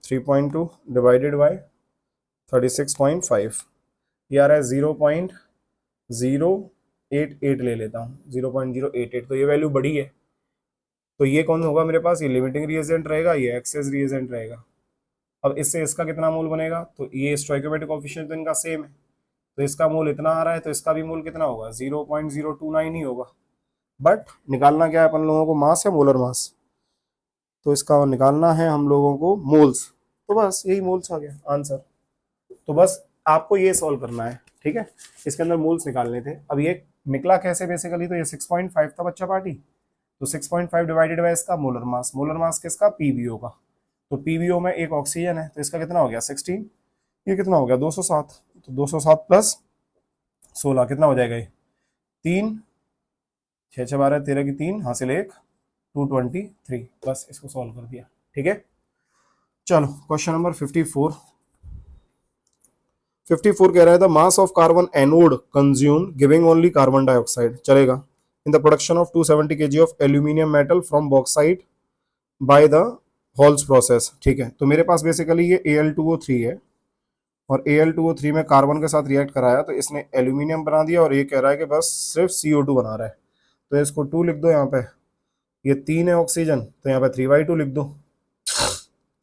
3.2 divided by 36.5, ये आ रहा है 0.088 ले लेता हूँ, 0.088। तो ये वैल्यू बड़ी है, तो ये कौन होगा मेरे पास, ये लिमिटिंग रिएजेंट रहेगा, ये एक्सेस रिएजेंट रहेगा। अब इससे इसका कितना मोल बनेगा, तो ये स्टोइकोमेट्रिक कोएफिशिएंट तो इनका सेम है, तो इसका मोल इतना आ रहा है, तो इसका भी मोल कितना होगा, 0.029 ही होगा। बट निकालना क्या है अपन लोगों को, मास या मोलर मास, तो इसका निकालना है हम लोगों को मोल्स। तो बस यही मोल्स आ गया आंसर। तो बस आपको ये सॉल्व करना है, ठीक है, इसके अंदर मोल्स निकालने थे। अब ये निकला कैसे बेसिकली, तो ये 6.5 था बच्चा पार्टी, तो 6.5 डिवाइडेड बाय इसका मोलर मास किसका, पीबीओ का। तो पीबीओ में एक ऑक्सीजन है, तो इसका कितना हो गया 16, ये कितना हो गया 207, तो 207 प्लस 16 कितना हो जाएगा, ये 3, 6 6 12 13 की 3 हासिल 1, 223। बस इसको सॉल्व कर दिया, ठीक है। चलो क्वेश्चन नंबर 54। 54 कह रहा है the mass of carbon anode consume giving only carbon dioxide, चलेगा, in the production of 270 kg of aluminium metal from bauxite by the Hall's process. ठीक है, तो मेरे पास बेसिकली ये Al2O3 है, और Al2O3 में कार्बन के साथ रिएक्ट कराया तो इसने एल्यूमिनियम बना दिया, और ये कह रहा है कि बस सिर्फ CO2 बना रहा है, तो इसको 2 लिख दो यहाँ पे। ये 3 है ऑक्सीजन, तो यहाँ पे 3/2 लिख दो,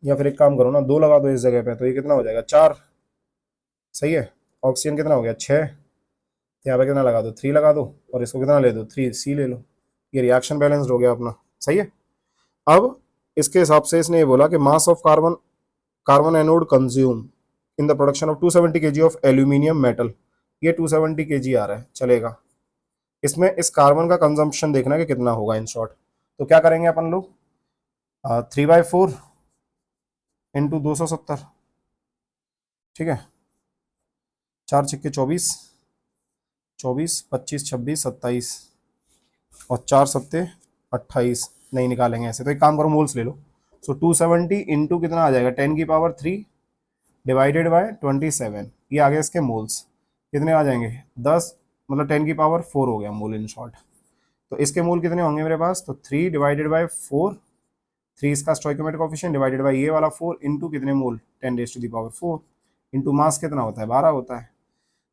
या फिर एक काम करो ना, 2 लगा दो इस जगह पे, तो ये कितना हो जाएगा 4, सही है। ऑक्सीजन कितना हो गया 6, तो यहाँ पे कितना लगा दो 3 लगा दो, और इसको कितना ले दो 3C ले लो, ये रिएक्शन बैलेंस्ड हो गया अपना, सही है। अब इसके हिसाब से इसने ये बोला कि मास of carbon anode consume in the production of 270 kg of aluminium metal, ये 270 kg आ रहा है, चलेगा। इसमें इस कार्बन का कंजम्पशन देखना है कि कितना होगा इन शॉर्ट। तो क्या करेंगे अपन लोग, 3/4 इंटू 270, ठीक है, 4 छक्के 24, 24 25 26 27, और 4 सत्ते 28, नहीं निकालेंगे ऐसे, तो एक काम करो मोल्स ले लो। सो 270 इंटू कितना आ जाएगा 10⁻³ डिवाइडेड बाय 27, ये आ गया इसके मोल्स, कितने आ जाएंगे 10, मतलब 10⁻⁴ हो गया मोल इन शॉर्ट। तो इसके मोल कितने होंगे मेरे पास, तो 3 डिवाइडेड बाय 4, 3 इसका स्टोइकोमेट्रिक कोएफिशिएंट डिवाइडेड बाय ये वाला 4 इंटू कितने मोल 10⁻⁴ इंटू मास कितना होता है 12 होता है।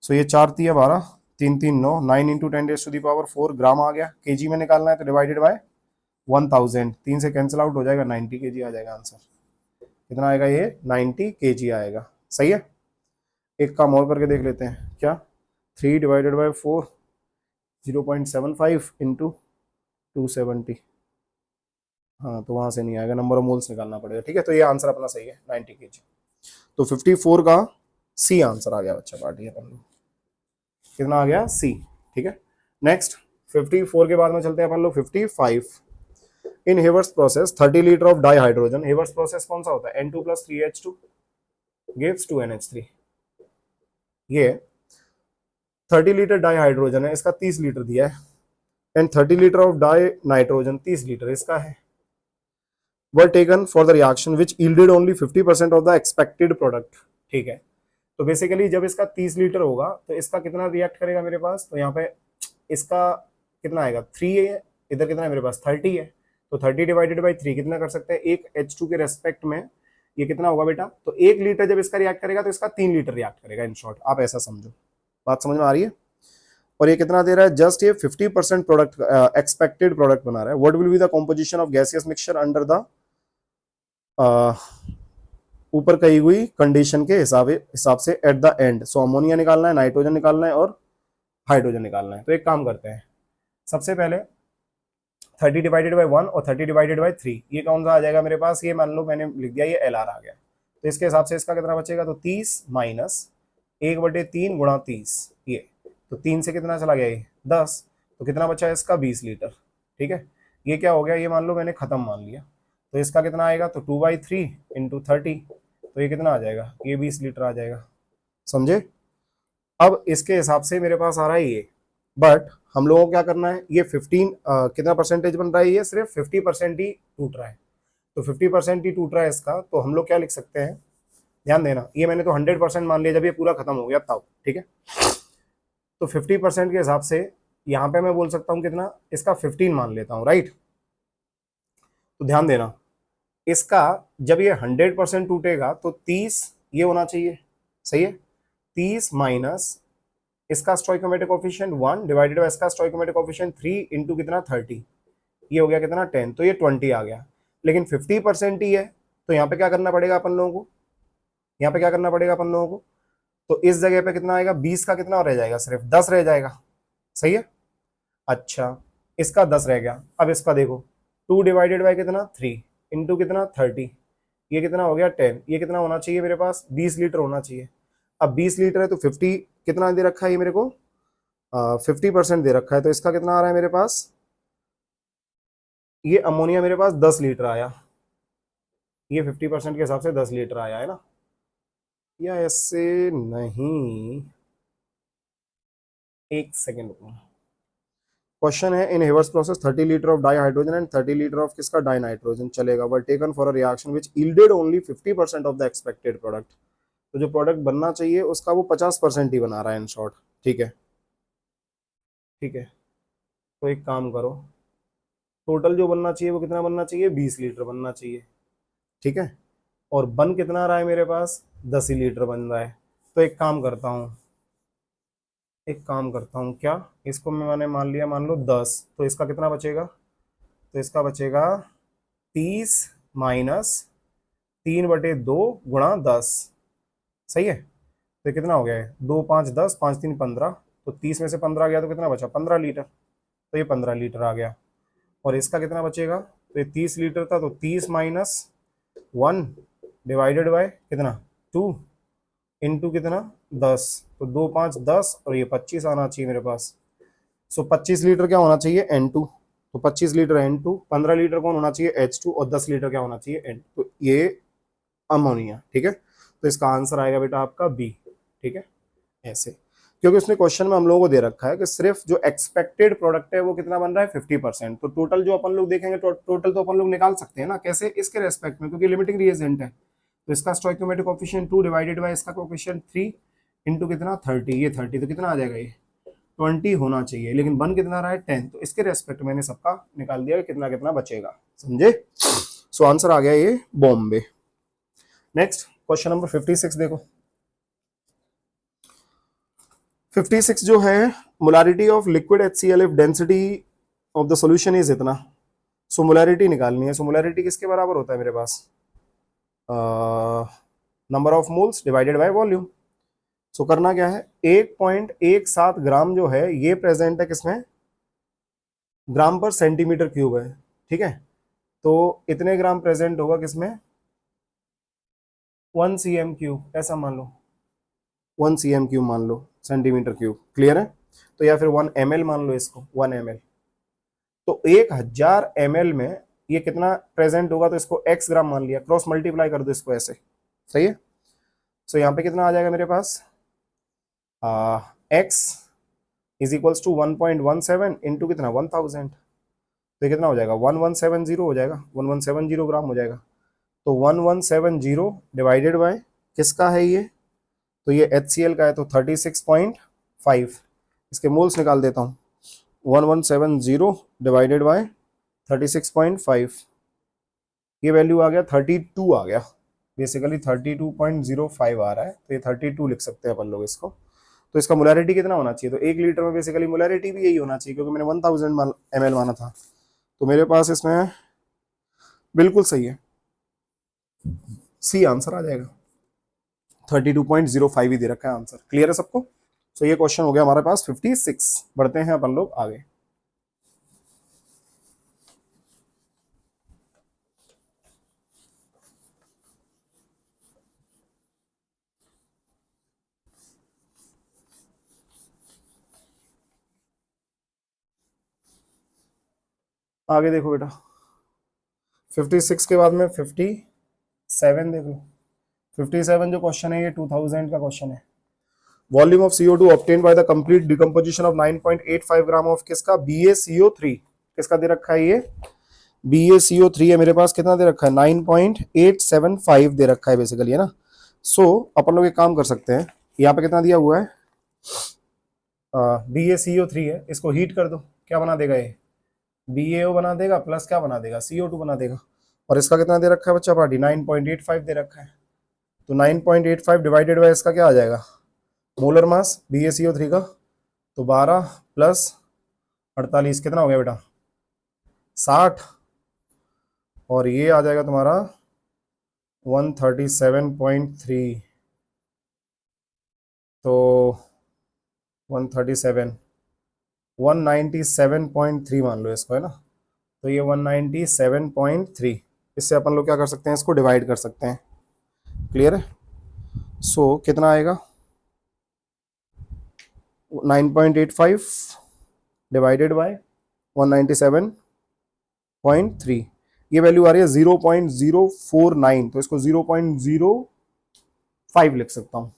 सो ये 4 3 12, 3 3 9, 9 इंटू 10⁻⁴ ग्राम आ गया। केजी में निकालना है तो डिवाइडेड बाय 1000, 3 से कैंसिल आउट हो जाएगा, 90 kg आ जाएगा आंसर। कितना आएगा ये 90 kg आएगा, सही है। एक काम और करके देख लेते हैं, क्या 3 डिवाइडेड बाय 4 0.75 इंटू 270, हाँ तो वहां से नहीं आएगा, नंबर ऑफ मोल्स निकालना पड़ेगा, ठीक है। तो ये आंसर अपना सही है 90 kg। तो 54 का सी आंसर आ गया बच्चा पार्टी अपन लोग, कितना आ गया सी, ठीक है। नेक्स्ट 54 के बाद में चलते हैं अपन लोग 55। In Haber's process 30 litre of dihydrogen, Haber's process कौन सा होता है N2 + 3H2 गिव्स 2NH3, ये 30 लीटर डाई हाइड्रोजन है, इसका 30 लीटर दिया है, and 30 litre of die nitrogen 30 litre इसका है, वर taken for the reaction which yielded only 50% of the expected product, ठीक है। तो बेसिकली जब इसका 30 लीटर होगा तो इसका कितना रिएक्ट करेगा मेरे पास, तो यहाँ पे इसका कितना आएगा 3 है, इधर कितना है मेरे पास 30 है, तो 30 डिवाइडेड बाई 3 कितना कर सकते हैं, एक H2 के रेस्पेक्ट में ये कितना होगा बेटा, तो 1 लीटर जब इसका रिएक्ट करेगा तो इसका 3 लीटर रिएक्ट करेगा, इन शॉर्ट आप ऐसा समझो, बात समझ में आ रही है। और ये कितना दे रहा है, जस्ट ये 50% प्रोडक्ट एक्सपेक्टेड प्रोडक्ट बना रहा है। What will be the composition of gaseous mixture under the ऊपर कही हुई कंडीशन के हिसाब से at the end. So ammonia निकालना है, नाइट्रोजन निकालना है और हाइड्रोजन निकालना है। तो एक काम करते हैं, सबसे पहले 30 डिवाइडेड बाई 1 और 30 डिवाइडेड बाई 3, ये कौन सा आ जाएगा मेरे पास, ये मान लो मैंने लिख दिया ये LR आ गया, तो इसके हिसाब से इसका कितना बचेगा, तो 30 माइनस 1/3 गुणा 30, ये तो 3 से कितना चला गया ये 10, तो कितना बचा है इसका 20 लीटर, ठीक है। ये क्या हो गया, ये मान लो मैंने खत्म मान लिया, तो इसका कितना आएगा, तो 2/3 इंटू 30, तो ये कितना आ जाएगा, ये 20 लीटर आ जाएगा, समझे। अब इसके हिसाब से मेरे पास आ रहा है ये, बट हम लोगों को क्या करना है, ये 15 कितना परसेंटेज बन रहा है, ये सिर्फ 50% ही टूट रहा है, तो 50% ही टूट रहा है इसका, तो हम लोग क्या लिख सकते हैं, ध्यान देना, ये मैंने तो 100% मान लिया जब ये पूरा खत्म हो गया तब, ठीक है। तो 50% के हिसाब से यहाँ पे मैं बोल सकता हूँ कितना, इसका 15 मान लेता हूँ, राइट। तो ध्यान देना, इसका जब ये 100% टूटेगा तो 30 ये होना चाहिए, सही है, 30 माइनस इसका स्टोइकोमेट्रिक कोएफिशिएंट 1 डिवाइडेड बाय इसका स्टोइकोमेट्रिक कोएफिशिएंट 3 इंटू कितना 30, ये हो गया कितना 10, तो ये 20 आ गया, लेकिन 50% ही है, तो यहाँ पे क्या करना पड़ेगा अपन लोगों को, यहाँ पे क्या करना पड़ेगा अपन लोगों को, तो इस जगह पे कितना आएगा, 20 का कितना रह जाएगा, सिर्फ 10 रह जाएगा, सही है। अच्छा, इसका 10 रह गया, अब इसका देखो 2 डिवाइडेड बाई कितना 3 इंटू कितना 30, ये कितना हो गया 10, ये कितना होना चाहिए मेरे पास 20 लीटर होना चाहिए। अब 20 लीटर है तो 50 कितना दे रखा है ये मेरे को, 50% दे रखा है, तो इसका कितना आ रहा है मेरे पास, ये अमोनिया मेरे पास 10 लीटर आया, ये 50% के हिसाब से 10 लीटर आया है ना, या ऐसे नहीं, एक सेकेंड रुको। क्वेश्चन है in reverse process 30 litre of dihydrogen and 30 litre of किसका डाई नाइट्रोजन चलेगा, were taken for a reaction which yielded only 50% of the expected product, तो जो प्रोडक्ट बनना चाहिए उसका वो 50% ही बना रहा है इन शॉर्ट, ठीक है, ठीक है। तो एक काम करो, टोटल जो बनना चाहिए वो कितना बनना चाहिए, 20 लीटर बनना चाहिए, ठीक है, और बन कितना रहा है मेरे पास 10 ही लीटर बन रहा है, तो एक काम करता हूँ, एक काम करता हूँ क्या, इसको मैंने मान लिया, मान लो 10, तो इसका कितना बचेगा, तो इसका बचेगा 30 माइनस 3/2 गुणा 10, सही है, तो कितना हो गया है, 2 5 10, 5 3 15, तो 30 में से 15 गया तो कितना बचा 15 लीटर, तो ये 15 लीटर आ गया, और इसका कितना बचेगा, तो ये 30 लीटर था, तो 30 माइनस 1 डिवाइडेड बाय कितना 2 इंटू कितना 10, तो 2 5 10 और ये 25 आना चाहिए मेरे पास, सो 25 लीटर क्या होना चाहिए N2, तो 25 लीटर N2, 15 लीटर कौन होना चाहिए H2, और 10 लीटर क्या होना चाहिए N, तो ये अमोनिया, ठीक है, तो इसका आंसर आएगा बेटा आपका बी, ठीक है, ऐसे, क्योंकि उसने क्वेश्चन में हम लोगों को दे रखा है कि सिर्फ जो एक्सपेक्टेड प्रोडक्ट है वो कितना बन रहा है 50%, तो टोटल जो अपन लोग देखेंगे टोटल तो अपन लोग निकाल सकते हैं ना, कैसे, इसके रेस्पेक्ट में, क्योंकि लिमिटिंग रिएजेंट है, तो इसका स्टोइकोमेट्रिक कोएफिशिएंट 2 डिवाइडेड बाय इसका कोएफिशिएंट 3 इंटू कितना 30, ये 30 तो कितना आ जाएगा, ये 20 होना चाहिए, लेकिन बन कितना रहा है 10, तो इसके रेस्पेक्ट मैंने सबका निकाल दिया कितना कितना बचेगा, समझे। सो आंसर आ गया ये बॉम्बे। नेक्स्ट क्वेश्चन नंबर 56 देखो, 56 जो है, molarity of liquid HCl if density of the solution is इतना, सो मोलारिटी निकालनी है, सो मोलारिटी किसके बराबर होता है मेरे पास, number of moles divided by volume, so करना क्या है, 1.17 ग्राम जो है ये प्रेजेंट है किसमें, ग्राम पर सेंटीमीटर क्यूब है, ठीक है, तो इतने ग्राम प्रेजेंट होगा किसमें 1 cm क्यूब, ऐसा मान लो 1 cm क्यूब मान लो, सेंटीमीटर क्यूब, क्लियर है, तो या फिर 1 ml मान लो इसको 1 ml, तो 1000 ml में ये कितना प्रेजेंट होगा, तो इसको x ग्राम मान लिया, क्रॉस मल्टीप्लाई कर दो इसको ऐसे, सही है, सो यहाँ पे कितना आ जाएगा मेरे पास, x is equals to 1.17 into कितना 1000, तो ये कितना हो जाएगा 1170 हो जाएगा, 1170 ग्राम हो जाएगा, तो 1170 डिवाइडेड बाय किसका है ये, तो ये HCl का है, तो 36.5, इसके मोल्स निकाल देता हूँ, 1170 डिवाइडेड बाय 36.5, ये वैल्यू आ गया 32 आ गया, बेसिकली 32.05 आ रहा है, तो ये 32 लिख सकते हैं अपन लोग इसको, तो इसका मोलारिटी कितना होना चाहिए, तो 1 लीटर में बेसिकली मोलारिटी भी यही होना चाहिए, क्योंकि मैंने 1000 ml माना था, तो मेरे पास इसमें बिल्कुल सही है, सी आंसर आ जाएगा, 32.05 ही दे रखा है आंसर, क्लियर है सबको। सो ये क्वेश्चन हो गया हमारे पास 56, बढ़ते हैं अपन लोग आगे। आगे देखो बेटा, 56 के बाद में 57 देख लो, 57 जो क्वेश्चन है ये 2000 का क्वेश्चन है, volume of CO2 obtained by the complete decomposition of 9.85 gram of किसका BaCO3, किसका दे रखा है ये BaCO3 है मेरे पास, कितना दे रखा है 9.875 दे रखा है बेसिकली, है ना। सो अपन लोग एक काम कर सकते हैं, यहाँ पे कितना दिया हुआ है BaCO3 है, इसको हीट कर दो, क्या बना देगा ये BaO बना देगा, प्लस क्या बना देगा CO2 बना देगा, और इसका कितना दे रखा है बच्चा पार्टी 9.85 दे रखा है, तो 9.85 डिवाइडेड बाय इसका क्या आ जाएगा मोलर मास BaCO3 का, तो 12 प्लस 48 कितना हो गया बेटा 60 और ये आ जाएगा तुम्हारा 137.3, तो 137 197.3 मान लो इसको, है ना। तो ये 197.3, इससे अपन लोग क्या कर सकते हैं, इसको डिवाइड कर सकते हैं। क्लियर है। सो कितना आएगा 9.85 डिवाइडेड बाय 197.3, ये वैल्यू आ रही है 0.049, तो इसको 0.05 लिख सकता हूँ।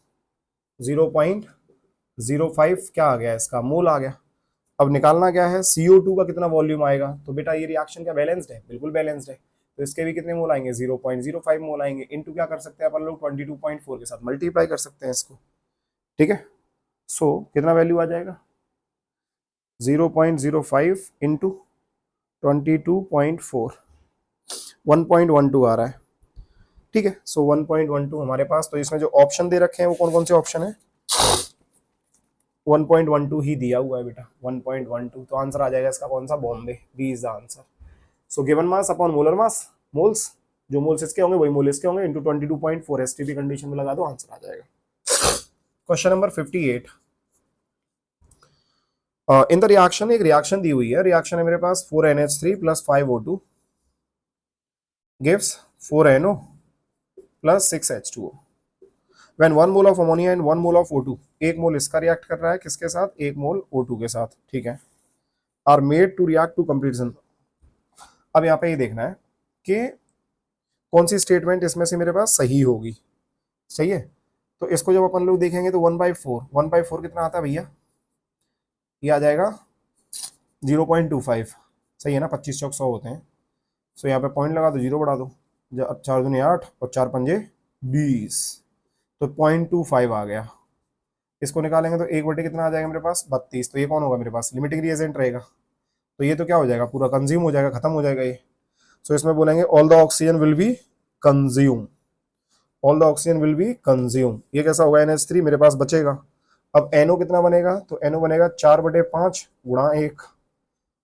0.05 क्या आ गया, इसका मोल आ गया। अब निकालना क्या है, CO2 का कितना वॉल्यूम आएगा। तो बेटा ये रिएक्शन क्या बैलेंस्ड है, बिल्कुल बैलेंस्ड है। तो इसके भी कितने मोल आएंगे, 0.05 मोल आएंगे। इनटू क्या कर सकते हैं अपन लोग, 22.4 के साथ मल्टीप्लाई कर सकते हैं इसको। ठीक है। सो कितना वैल्यू आ जाएगा, 0.05 इंटू 22.4, 1.12 आ रहा है। ठीक है। सो 1.12 हमारे पास, तो इसमें जो ऑप्शन दे रखे हैं वो कौन कौन से ऑप्शन है, 1.12 ही दिया हुआ है बेटा, 1.12। तो आंसर आ जाएगा इसका कौन सा, Bombay, B is the answer. So given mass upon molar mass, moles, जो मोल्स इसके होंगे वही मोल इसके होंगे, इंटू 22.4 एसटीपी कंडीशन में लगा दो, आंसर आ जाएगा। Question number 58, in the reaction, एक रिएक्शन दी हुई है, रिएक्शन है मेरे पास 4NH3 plus 5O2 gives 4NO plus 6H2O। When 1 mole of ammonia and 1 mole of O2, एक मोल इसका रिएक्ट कर रहा है किसके साथ, एक मोल O2 के साथ, ठीक है, are made to react to completion. अब यहाँ पे ये देखना है कि कौन सी स्टेटमेंट इसमें से मेरे पास सही होगी। सही है। तो इसको जब अपन लोग देखेंगे तो 1/4 कितना आता है भैया, ये आ जाएगा 0.25। सही है ना, 25 चौक 100 होते हैं। सो यहाँ पे पॉइंट लगा दो, 0 बढ़ा दो, 4 दूनी 8 और 4 पंजे 20, तो 0.25 आ गया। इसको निकालेंगे तो 1/, कितना आ जाएगा मेरे पास, 32। तो ये कौन होगा मेरे पास, लिमिटिंग रिएजेंट रहेगा। तो ये तो क्या हो जाएगा, पूरा कंज्यूम हो जाएगा, खत्म हो जाएगा ये। सो इसमें बोलेंगे all the oxygen will be consume, all the oxygen will be consume. ये कैसा होगा, NH3 मेरे पास बचेगा। अब NO कितना बनेगा, तो NO बनेगा 4/5 गुणा 1,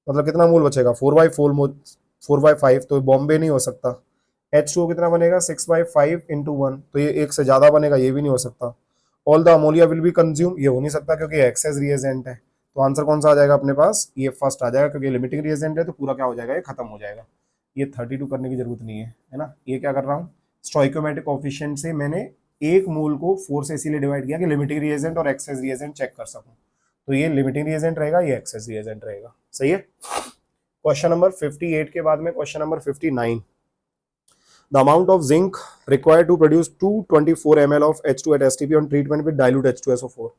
मतलब कितना मोल बचेगा, 4/4 मोल, 4/5, तो बॉम्बे नहीं हो सकता। H2O कितना बनेगा, 6/5 इंटू 1, तो ये एक से ज्यादा बनेगा, ये भी नहीं हो सकता। All the ammonia will be consume, ये हो नहीं सकता क्योंकि एक्सेस रिएजेंट है। तो आंसर कौन सा आ जाएगा अपने पास, ये फर्स्ट आ जाएगा, क्योंकि लिमिटिंग रिएजेंट है तो पूरा क्या हो जाएगा, ये खत्म हो जाएगा। ये 32 करने की जरूरत नहीं है ना। ये क्या कर रहा हूँ, स्टोइकोमेट्रिक कोफिशिएंट से मैंने एक मोल को 4 से इसीलिए डिवाइड किया कि लिमिटिंग रिएजेंट और एक्सेस रिएजेंट चेक कर सकूं। तो ये लिमिटिंग रिएजेंट रहेगा, ये एक्सेस रिएजेंट रहेगा। सही है। क्वेश्चन नंबर 58 के बाद में question number 59, the amount of zinc required to produce 224 ml of H2 at STP on treatment with dilute H2SO4।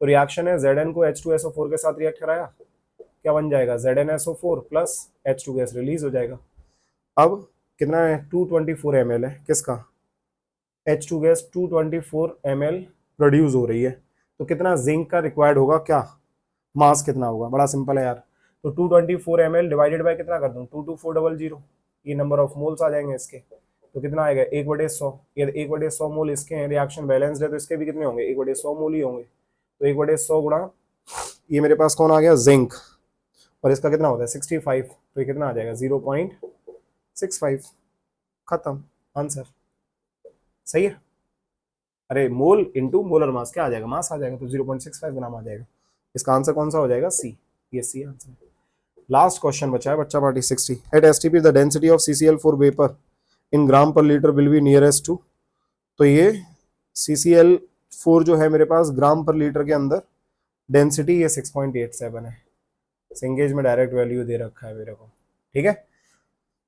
तो रिएक्शन है, Zn को H2SO4 के साथ रिएक्ट कराया, क्या बन जाएगा, ZnSO4 plus H2 gas release हो जाएगा। अब कितना है, 224 ml है किसका, H2 गैस 224 ml प्रोड्यूस हो रही है। तो कितना जिंक का रिक्वायर्ड होगा, क्या मास कितना होगा, बड़ा सिंपल है यार। तो 224 ml डिवाइडेड बाय कितना कर दूं, 22400, ये नंबर ऑफ मोल्स आ जाएंगे इसके। तो कितना आएगा, 1/100, ये 1/100 मोल इसके हैं, रिएक्शन बैलेंस्ड है तो इसके भी कितने होंगे, 1/100 मोल ही होंगे। तो 1/100 गुणा ये मेरे पास कौन आ गया, जिंक, और इसका कितना होता है 65, तो ये कितना आ जाएगा 0.65, खत्म, आंसर। सही है। अरे मोल इंटू मोलर मास क्या आ जाएगा, मास आ जाएगा, तो 0.65 ग्राम आ जाएगा। इसका आंसर कौन सा हो जाएगा, सी, ये सी आंसर। लास्ट क्वेश्चन बचा है बच्चा party 60, at STP the density of CCl4 vapour in gram per litre will be nearest to. तो ये CCl4 जो है मेरे पास ग्राम पर लीटर के अंदर डेंसिटी ये 6.87 है। सिंगेज में डायरेक्ट वैल्यू दे रखा है मेरे को। ठीक है।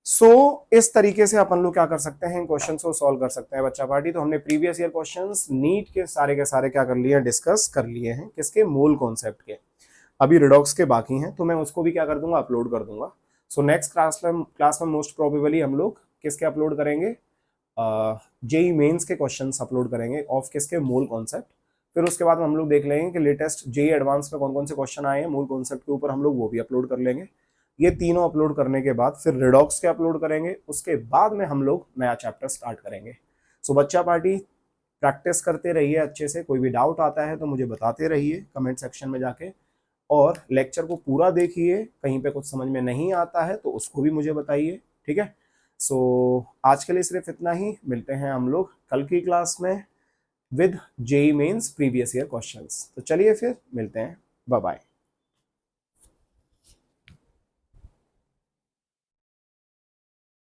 सो इस तरीके से अपन लोग क्या कर सकते हैं, क्वेश्चन को सॉल्व कर सकते हैं बच्चा पार्टी। तो हमने प्रीवियस ईयर क्वेश्चंस नीट के सारे क्या कर लिए हैं, डिस्कस कर लिए हैं, किसके, मोल कॉन्सेप्ट के। अभी रिडॉक्स के बाकी हैं, तो मैं उसको भी क्या कर दूंगा, अपलोड कर दूंगा। सो नेक्स्ट क्लास में मोस्ट प्रोबेबली हम लोग किसके अपलोड करेंगे, जेई मेंस के क्वेश्चंस अपलोड करेंगे ऑफ किसके, मोल कॉन्सेप्ट। फिर उसके बाद हम लोग देख लेंगे कि लेटेस्ट जेई एडवांस में कौन कौन से क्वेश्चन आए हैं मोल कॉन्सेप्ट के ऊपर, हम लोग वो भी अपलोड कर लेंगे। ये तीनों अपलोड करने के बाद फिर रिडॉक्स के अपलोड करेंगे, उसके बाद में हम लोग नया चैप्टर स्टार्ट करेंगे। सो बच्चा पार्टी प्रैक्टिस करते रहिए अच्छे से, कोई भी डाउट आता है तो मुझे बताते रहिए कमेंट सेक्शन में जाके। और लेक्चर को पूरा देखिए, कहीं पे कुछ समझ में नहीं आता है तो उसको भी मुझे बताइए, ठीक है। सो आज के लिए सिर्फ इतना ही, मिलते हैं हम लोग कल की क्लास में with JEE Mains previous year questions. तो चलिए फिर मिलते हैं, बाय बाय।